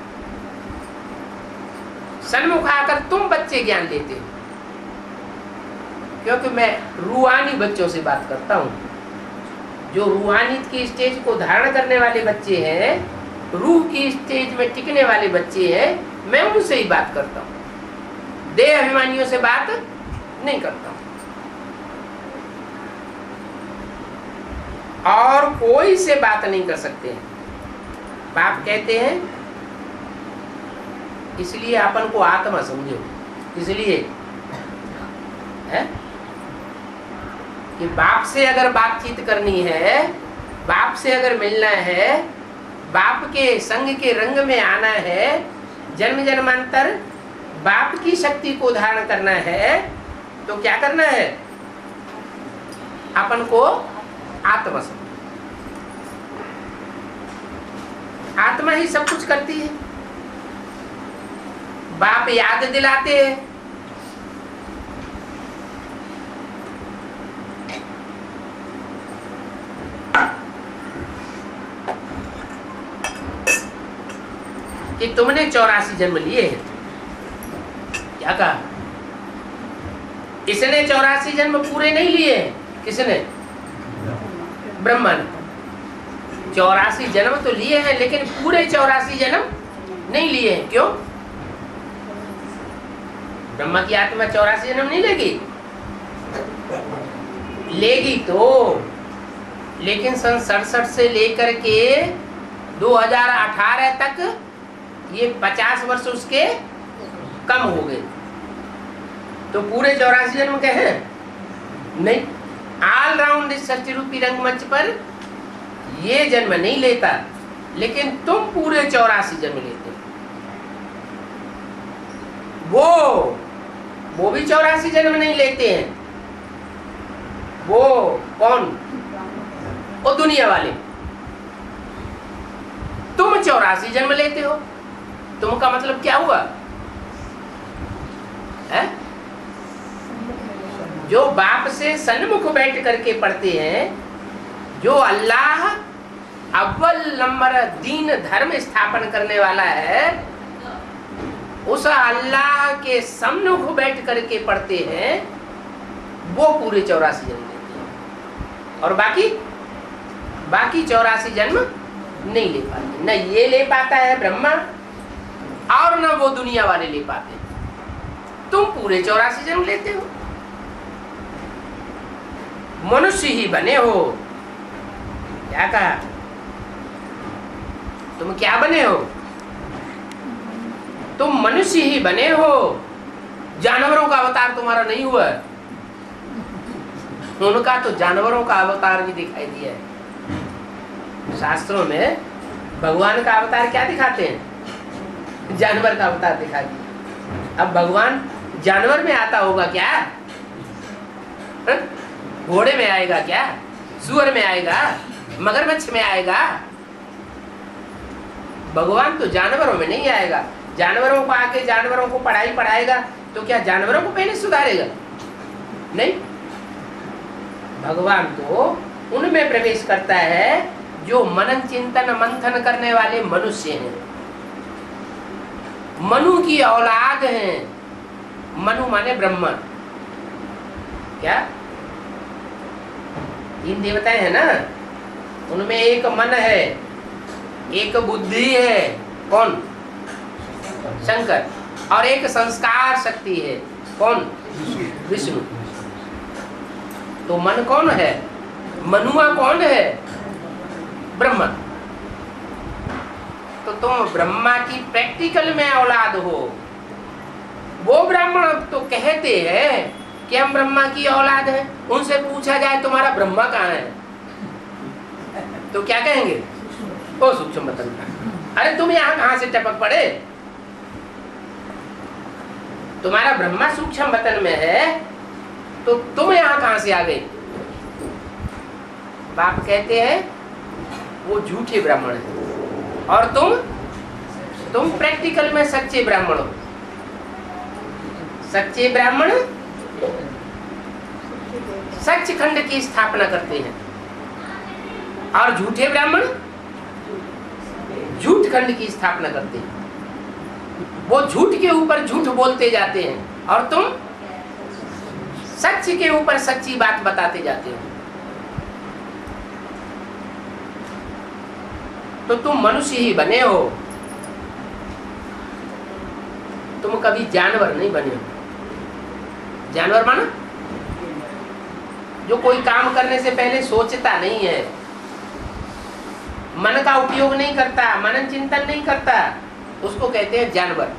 सन्मुख आकर तुम बच्चे ज्ञान लेते हो, क्योंकि मैं रूहानी बच्चों से बात करता हूँ। जो रूहानियत की स्टेज को धारण करने वाले बच्चे हैं, रूह की स्टेज में टिकने वाले बच्चे हैं, मैं उनसे ही बात करता हूँ। देह अभिमानियों से बात नहीं करता हूँ। और कोई से बात नहीं कर सकते हैं। बाप कहते हैं इसलिए अपन को आत्मा समझो, इसलिए है कि बाप से अगर बातचीत करनी है, बाप से अगर मिलना है, बाप के संग के रंग में आना है, जन्म जन्मांतर बाप की शक्ति को धारण करना है, तो क्या करना है? अपन को आत्मा समझो। आत्मा ही सब कुछ करती है। बाप याद दिलाते हैं, कि तुमने 84 जन्म लिए हैं। क्या कहा? इसने 84 जन्म पूरे नहीं लिए हैं। किसने? ब्रह्मा ने 84 जन्म तो लिए हैं, लेकिन पूरे 84 जन्म नहीं लिए हैं। क्यों? ब्रह्मा की आत्मा 84 जन्म नहीं लेगी? लेगी तो, लेकिन सन 67 से लेकर के 2018 तक ये 50 वर्ष उसके कम हो गए, तो पूरे 84 जन्म के हैं नहीं। ऑल राउंड इस सृष्टि रूपी रंगमंच पर ये जन्म नहीं लेता, लेकिन तुम पूरे 84 जन्म लेते हो। वो भी 84 जन्म नहीं लेते हैं। वो कौन? वो दुनिया वाले। तुम 84 जन्म लेते हो। तुम का मतलब क्या हुआ है? जो बाप से सन्मुख बैठ करके पढ़ते हैं, जो अल्लाह अव्वल नंबर दीन धर्म स्थापन करने वाला है, उस अल्लाह के सम्मुख बैठ करके पढ़ते हैं, वो पूरे 84 जन्म लेते हैं। और बाकी 84 जन्म नहीं ले पाते। न ये ले पाता है ब्रह्मा, और न वो दुनिया वाले ले पाते। तुम पूरे 84 जन्म लेते हो। मनुष्य ही बने हो। क्या कहा? तुम क्या बने हो? तुम मनुष्य ही बने हो। जानवरों का अवतार तुम्हारा नहीं हुआ। उनका तो जानवरों का अवतार भी दिखाई दिया है। शास्त्रों में भगवान का अवतार क्या दिखाते हैं? जानवर का अवतार दिखा दिया। अब भगवान जानवर में आता होगा क्या? घोड़े में आएगा क्या? सुअर में आएगा? मगरमच्छ में आएगा? भगवान तो जानवरों में नहीं आएगा। जानवरों को आके जानवरों को पढ़ाएगा तो क्या जानवरों को पहले सुधारेगा? नहीं, भगवान तो उनमें प्रवेश करता है जो मनन चिंतन मंथन करने वाले मनुष्य हैं, मनु की औलाद हैं। मनु माने ब्रह्मा। क्या? 3 देवताएं हैं ना, उनमें एक मन है, एक बुद्धि है, कौन? शंकर। और एक संस्कार शक्ति है, कौन? विष्णु। तो मन कौन है? मनुआ कौन है? ब्रह्मा। तो तुम ब्रह्मा की प्रैक्टिकल में औलाद हो। वो ब्राह्मण तो कहते हैं कि हम ब्रह्मा की औलाद हैं। उनसे पूछा जाए तुम्हारा ब्रह्मा कहाँ है, तो क्या कहेंगे? ओ सूक्ष्म मतन। अरे तुम यहाँ कहाँ से टपक पड़े? तुम्हारा ब्रह्मा सूक्ष्म वतन में है, तो तुम यहाँ कहां से आ गए? बाप कहते हैं वो झूठे ब्राह्मण है और तुम प्रैक्टिकल में सच्चे ब्राह्मण हो। सच्चे ब्राह्मण सचखंड की स्थापना करते हैं और झूठे ब्राह्मण झूठ खंड की स्थापना करते हैं। वो झूठ के ऊपर झूठ बोलते जाते हैं और तुम सच के ऊपर सच्ची बात बताते जाते हो। तो तुम मनुष्य ही बने हो, तुम कभी जानवर नहीं बने हो। जानवर माना जो कोई काम करने से पहले सोचता नहीं है, मन का उपयोग नहीं करता, मनन चिंतन नहीं करता, उसको कहते हैं जानवर।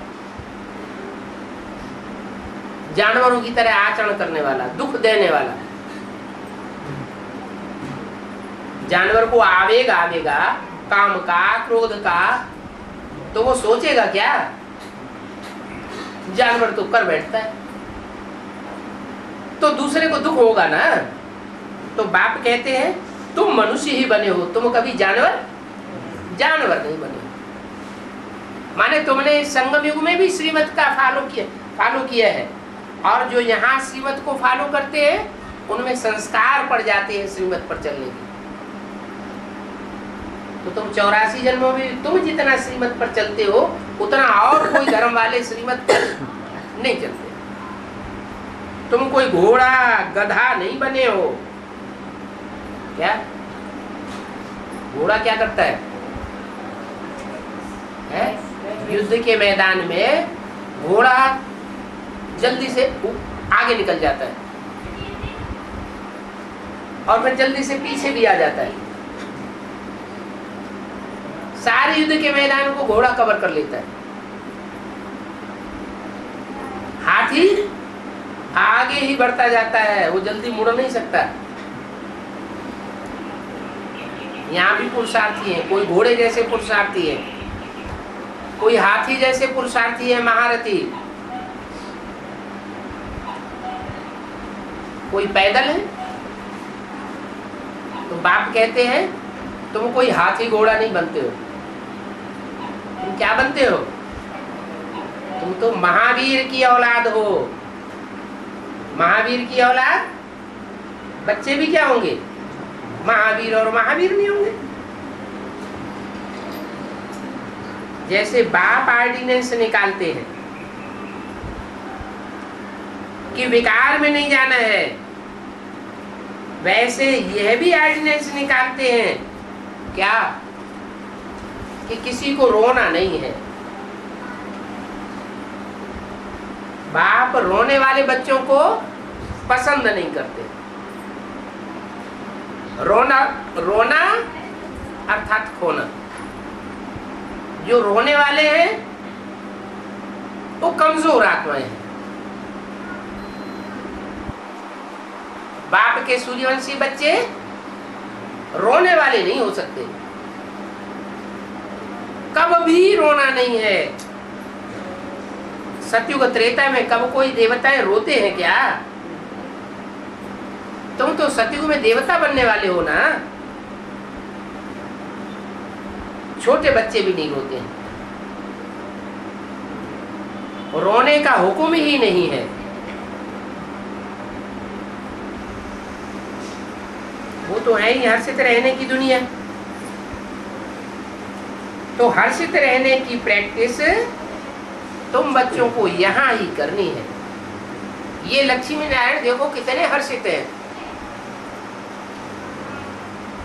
जानवरों की तरह आचरण करने वाला, दुख देने वाला। जानवर को आवेग आवेगा काम का, क्रोध का, तो वो सोचेगा क्या? जानवर तो कर बैठता है, तो दूसरे को दुख होगा ना। तो बाप कहते हैं तुम मनुष्य ही बने हो, तुम कभी जानवर नहीं बने। माने तुमने संगम युग में भी श्रीमत का फॉलो किया है, और जो यहाँ श्रीमत को फॉलो करते हैं उनमें संस्कार पड़ जाते हैं श्रीमत पर चलने के। तो तुम 84 जन्मों में तुम जितना श्रीमत पर चलते हो उतना और कोई धर्म वाले श्रीमत पर नहीं चलते। तुम कोई घोड़ा गधा नहीं बने हो। क्या घोड़ा क्या करता है? युद्ध के मैदान में घोड़ा जल्दी से आगे निकल जाता है और फिर जल्दी से पीछे भी आ जाता है। सारे युद्ध के मैदान को घोड़ा कवर कर लेता है। हाथी आगे ही बढ़ता जाता है, वो जल्दी मुड़ नहीं सकता। यहाँ भी पुरुषार्थी है, कोई घोड़े जैसे पुरुषार्थी है, कोई हाथी जैसे पुरुषार्थी है, महारथी, कोई पैदल है। तो बाप कहते हैं तुम कोई हाथी घोड़ा नहीं बनते हो। तुम क्या बनते हो? तुम तो महावीर की औलाद हो। महावीर की औलाद, बच्चे भी क्या होंगे? महावीर। और महावीर नहीं होंगे। जैसे बाप ऑर्डिनेंस निकालते हैं कि विकार में नहीं जाना है, वैसे यह भी ऑर्डिनेंस निकालते हैं क्या? कि किसी को रोना नहीं है। बाप रोने वाले बच्चों को पसंद नहीं करते। रोना अर्थात खोना। जो रोने वाले हैं वो कमजोर आत्माएं हैं। बाप के सूर्यवंशी बच्चे रोने वाले नहीं हो सकते, कब भी रोना नहीं है। सतयुग त्रेता में कब कोई देवताएं रोते हैं क्या? तुम तो सतयुग में देवता बनने वाले हो ना। छोटे बच्चे भी नहीं रोते हैं, रोने का हुक्म ही नहीं है। वो तो है ही हर्षित रहने की दुनिया। तो हर्षित रहने की प्रैक्टिस तुम बच्चों को यहाँ ही करनी है। ये लक्ष्मी नारायण देखो कितने हर्षित हैं।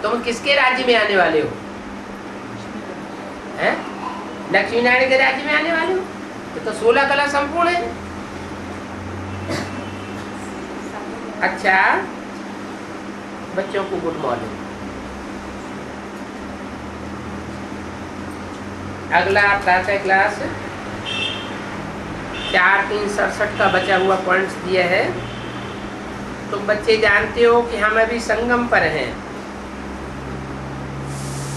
तुम किसके राज्य में आने वाले हो? हैं? लक्ष्मी नारायण के राज्य में आने वाले हो। तो 16 कला संपूर्ण है। अच्छा बच्चों को गुड मॉर्निंग। अगला प्रातः क्लास 4-3-67 का बचा हुआ पॉइंट्स दिया है। तुम बच्चे जानते हो कि हम अभी संगम पर हैं,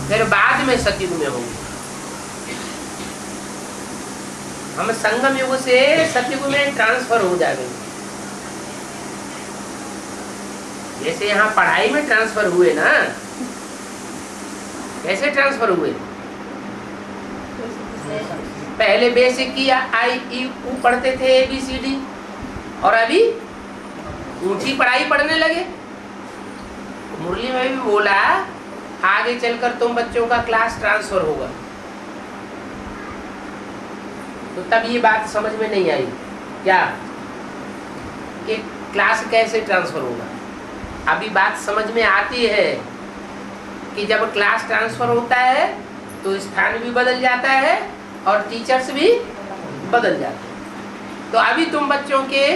फिर बाद में सतयुग में होंगे। हम संगम युग से सतयुग में ट्रांसफर हो जाएंगे। जैसे यहाँ पढ़ाई में ट्रांसफर हुए ना, कैसे ट्रांसफर हुए? पहले बेसिक की आई ई ऊ पढ़ते थे ABCD, और अभी ऊंची पढ़ाई पढ़ने लगे। मुरली में भी बोला आगे चलकर तुम बच्चों का क्लास ट्रांसफर होगा। तो तब ये बात समझ में नहीं आई क्या कि क्लास कैसे ट्रांसफर होगा। अभी बात समझ में आती है कि जब क्लास ट्रांसफर होता है तो स्थान भी बदल जाता है और टीचर्स भी बदल जाते हैं। तो अभी तुम बच्चों के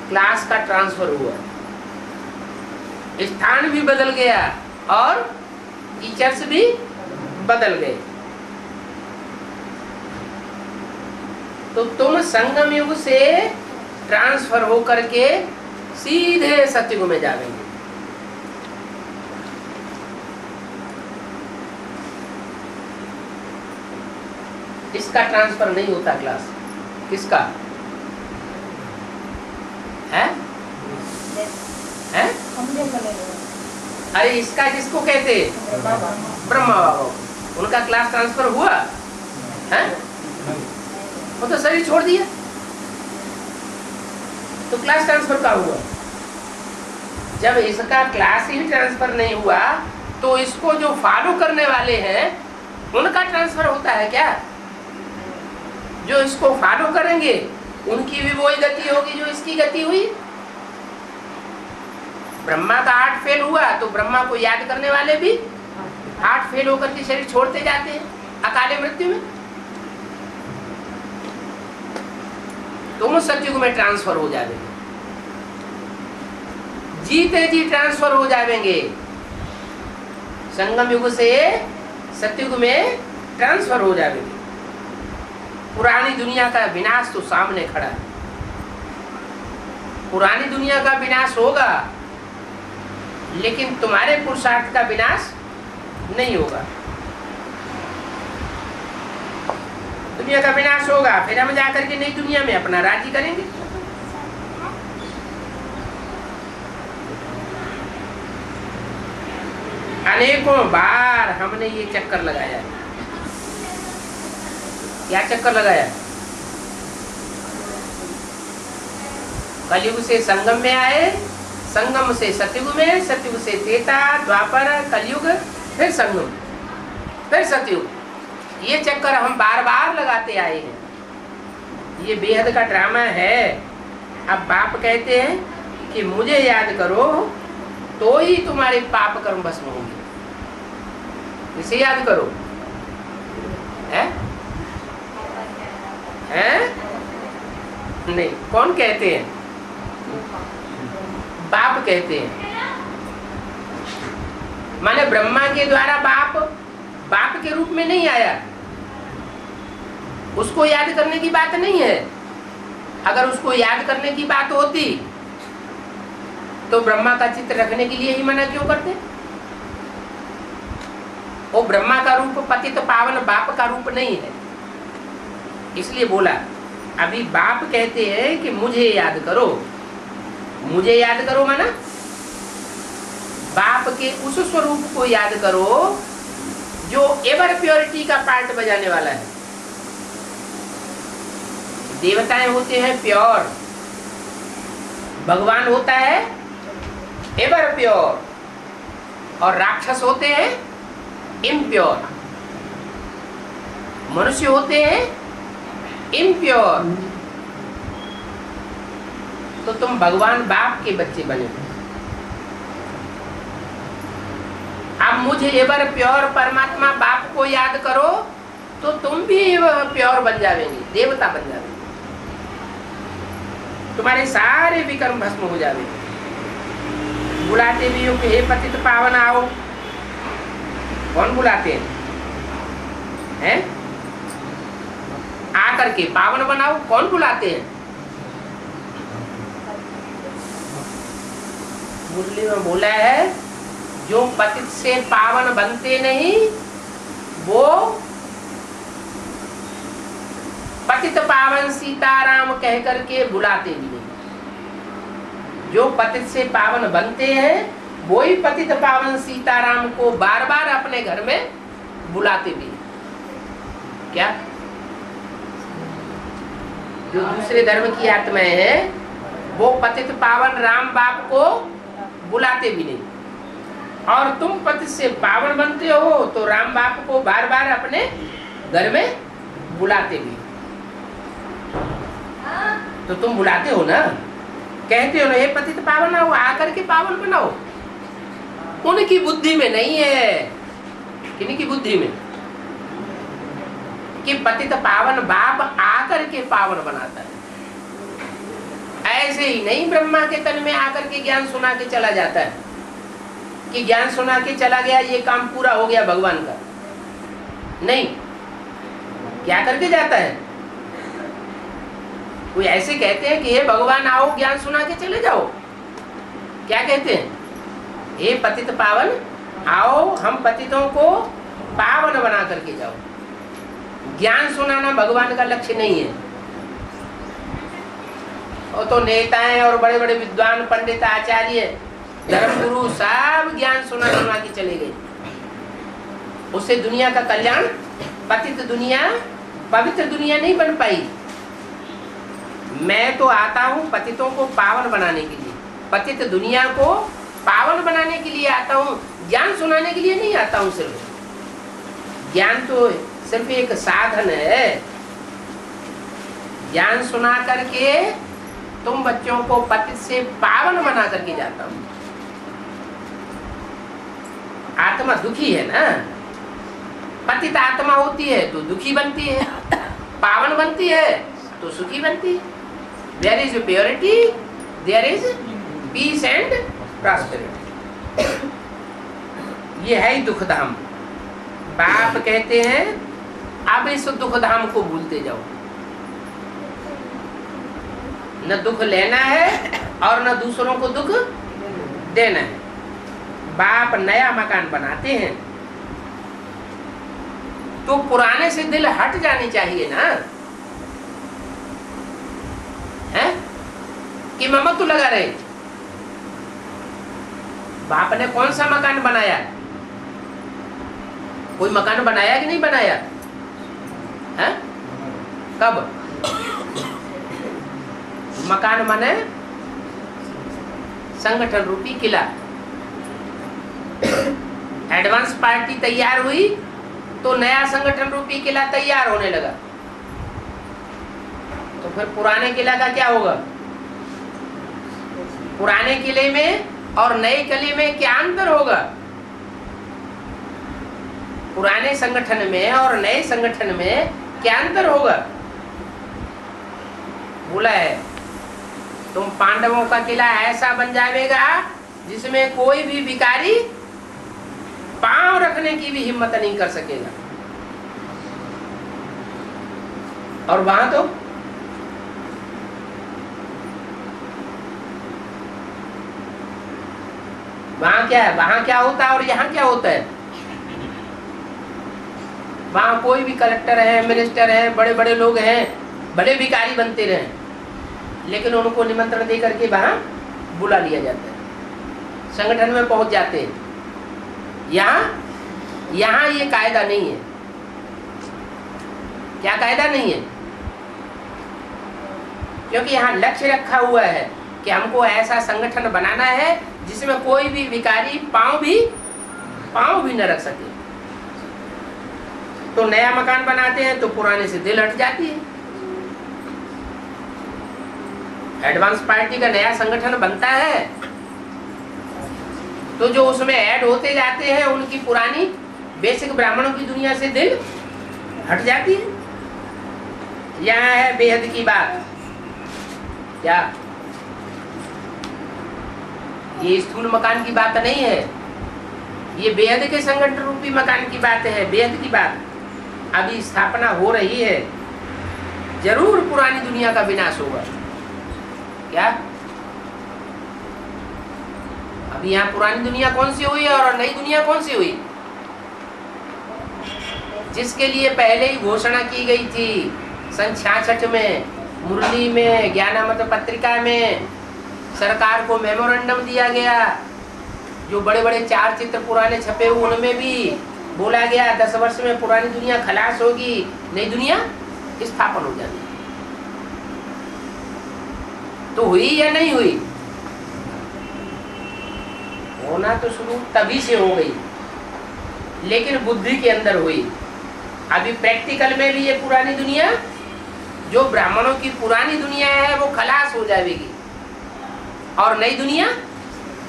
क्लास का ट्रांसफर हुआ, स्थान भी बदल गया और टीचर्स भी बदल गए। तो तुम संगम युग से ट्रांसफर होकर के सीधे सतयुग में जाएंगे। इसका ट्रांसफर नहीं होता क्लास, किसका है? है? अरे इसका किसको कहते? ब्रह्मा बाबा। उनका क्लास ट्रांसफर हुआ है? वो तो शरीर छोड़ दिया, तो क्लास ट्रांसफर का हुआ। जब इसका क्लास ही ट्रांसफर नहीं हुआ तो इसको जो फॉलो करने वाले हैं उनका ट्रांसफर होता है क्या? जो इसको फॉलो करेंगे उनकी भी वही गति होगी जो इसकी गति हुई। ब्रह्मा का 8 फेल हुआ तो ब्रह्मा को याद करने वाले भी 8 फेल होकर के शरीर छोड़ते जाते हैं अकाले मृत्यु में। तुम सतयुग में ट्रांसफर हो जाएंगे, जीते जी ट्रांसफर हो जाएंगे। संगम युग से सतयुग में ट्रांसफर हो जाएंगे। पुरानी दुनिया का विनाश तो सामने खड़ा है। पुरानी दुनिया का विनाश होगा लेकिन तुम्हारे पुरुषार्थ का विनाश नहीं होगा। दुनिया का विनाश होगा, फिर हम जाकर के नई दुनिया में अपना राज्य करेंगे। अनेकों बार हमने ये चक्कर लगाया। क्या चक्कर लगाया? कलयुग से संगम में आए, संगम से सतयुग में, सतयुग से त्रेता, द्वापर, कलयुग, फिर संगम, फिर सतयुग। ये चक्कर हम बार बार लगाते आए हैं। ये बेहद का ड्रामा है। अब बाप कहते हैं कि मुझे याद करो तो ही तुम्हारे पाप कर्म भस्म होंगे। इसे याद करो, है? हैं? नहीं, कौन कहते हैं? बाप कहते हैं। माने ब्रह्मा के द्वारा बाप के रूप में नहीं आया। उसको याद करने की बात नहीं है। अगर उसको याद करने की बात होती तो ब्रह्मा का चित्र रखने के लिए ही मना क्यों करते? वो ब्रह्मा का रूप पतित पावन बाप का रूप नहीं है, इसलिए बोला। अभी बाप कहते हैं कि मुझे याद करो। मुझे याद करो माना बाप के उस स्वरूप को याद करो जो एवर प्योरिटी का पार्ट बजाने वाला है। देवताएं होते हैं प्योर, भगवान होता है एवर प्योर, और राक्षस होते हैं इम्प्योर, मनुष्य होते हैं इम्प्योर। तो तुम भगवान बाप के बच्चे बने। अब मुझे एवर प्योर परमात्मा बाप को याद करो तो तुम भी प्योर बन जाएंगे, देवता बन जाएंगे। तुम्हारे सारे विकर्म भस्म हो जाएंगे। बुलाते भी हो कि हे पतित पावन आओ। कौन बुलाते हैं? आकर के पावन बनाओ, कौन बुलाते हैं? मुरली में बोला है जो पतित से पावन बनते नहीं वो पतित पावन सीताराम कह करके बुलाते भी नहीं। जो पतित से पावन बनते हैं वही पतित पावन सीताराम को बार बार अपने घर में बुलाते भी। क्या जो दूसरे धर्म की आत्माएं हैं वो पतित पावन राम बाप को बुलाते भी नहीं, और तुम पतित से पावन बनते हो तो राम बाप को बार बार अपने घर में बुलाते भी। तो तुम बुलाते हो ना, कहते हो ना ये पतित पावन आओ, आकर के पावन बनाओ। उनकी बुद्धि में नहीं है, किनकी बुद्धि में, कि पतित पावन बाप आकर के पावन बनाता है। ऐसे ही नहीं ब्रह्मा के तन में आकर के ज्ञान सुना के चला जाता है कि ज्ञान सुना के चला गया, ये काम पूरा हो गया भगवान का। नहीं, क्या करके जाता है? कोई ऐसे कहते हैं कि हे भगवान आओ ज्ञान सुना के चले जाओ। क्या कहते हैं? हे पतित पावन आओ हम पतितों को पावन बना करके जाओ। ज्ञान सुनाना भगवान का लक्ष्य नहीं है। वो तो नेताएं और बड़े बड़े विद्वान पंडित आचार्य धर्मगुरु सब ज्ञान सुना सुना के चले गए। उससे दुनिया का कल्याण, पतित दुनिया पवित्र दुनिया नहीं बन पाई। मैं तो आता हूँ पतितों को पावन बनाने के लिए, पतित दुनिया को पावन बनाने के लिए आता हूँ, ज्ञान सुनाने के लिए नहीं आता हूँ। सिर्फ ज्ञान तो सिर्फ एक साधन है। ज्ञान सुना करके तुम बच्चों को पतित से पावन बना करके जाता हूँ। आत्मा दुखी है ना, पतित आत्मा होती है तो दुखी बनती है, पावन बनती है तो सुखी बनती है। There is purity, there is peace and prosperity. ये है ही दुख धाम। बाप कहते हैं अब इस दुख धाम को भूलते जाओ। न दुख लेना है और न दूसरों को दुख देना है। बाप नया मकान बनाते हैं तो पुराने से दिल हट जानी चाहिए ना, है कि ममत्व तो लगा रहे। बाप ने कौन सा मकान बनाया? कोई मकान बनाया कि नहीं बनाया? है कब? मकान माने संगठन रूपी किला। एडवांस पार्टी तैयार हुई तो नया संगठन रूपी किला तैयार होने लगा। तो फिर पुराने किला का क्या होगा? पुराने किले में और नए किले में क्या अंतर होगा? पुराने संगठन में और नए संगठन में क्या अंतर होगा? बोला है तुम पांडवों का किला ऐसा बन जाएगा जिसमें कोई भी भिखारी पांव रखने की भी हिम्मत नहीं कर सकेगा। और वहां तो वहां क्या है? वहां क्या होता है और यहाँ क्या होता है? वहां कोई भी कलेक्टर है, मिनिस्टर है, बड़े बड़े लोग हैं, बड़े भिखारी बनते रहे, लेकिन उनको निमंत्रण दे करके वहां बुला लिया जाता है, संगठन में पहुंच जाते हैं। यहाँ ये कायदा नहीं है। क्या कायदा नहीं है? क्योंकि यहाँ लक्ष्य रखा हुआ है कि हमको ऐसा संगठन बनाना है जिसमें कोई भी भिखारी पांव भी न रख सके। तो नया मकान बनाते हैं तो पुराने से दिल हट जाती है। एडवांस पार्टी का नया संगठन बनता है तो जो उसमें ऐड होते जाते हैं उनकी पुरानी बेसिक ब्राह्मणों की दुनिया से दिल हट जाती है। यहाँ है बेहद की बात। क्या ये स्थूल मकान की बात नहीं है, ये बेहद के संगठन रूपी मकान की बात है। बेहद की बात अभी स्थापना हो रही है। जरूर पुरानी दुनिया का विनाश होगा। क्या अभी यहाँ पुरानी दुनिया कौन सी हुई और नई दुनिया कौन सी हुई? जिसके लिए पहले ही घोषणा की गई थी सन 66 में मुरली में ज्ञानामृत पत्रिका में सरकार को मेमोरेंडम दिया गया। जो बड़े बड़े 4 चित्र पुराने छपे हुए उनमें भी बोला गया 10 वर्ष में पुरानी दुनिया खलास होगी, नई दुनिया स्थापन हो जाती। तो हुई या नहीं हुई? होना तो शुरू तभी से हो गई, लेकिन बुद्धि के अंदर हुई। अभी प्रैक्टिकल में भी ये पुरानी दुनिया, जो ब्राह्मणों की पुरानी दुनिया है, वो खलास हो जाएगी और नई दुनिया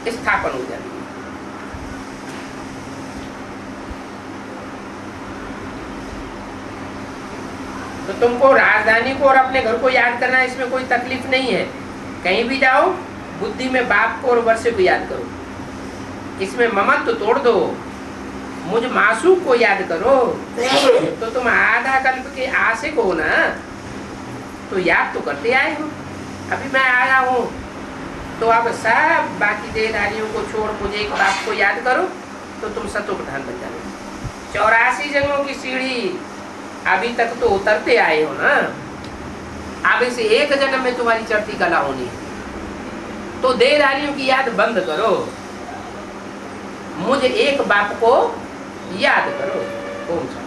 स्थापन हो जाएगी। तो तुमको राजधानी को और अपने घर को याद करना, इसमें कोई तकलीफ नहीं है। कहीं भी जाओ, बुद्धि में बाप को और वर्षे को याद करो। इसमें ममत्व तो तोड़ दो, मुझ मासूक को याद करो। तो तुम आधा कल्प के आशिक हो ना, तो याद तो करते आए हो। अभी मैं आया हूँ तो अब सब बाकी देहधारियों को छोड़ मुझे एक बाप को याद करो, तो तुम सतो प्रधान बन जाओगे। 84 जन्मों की सीढ़ी अभी तक तो उतरते आए हो ना। अब इस एक जन्म में तुम्हारी चढ़ती कला होनी है। तो देहधारियों की याद बंद करो, मुझे एक बाप को याद करो। ओम शांति।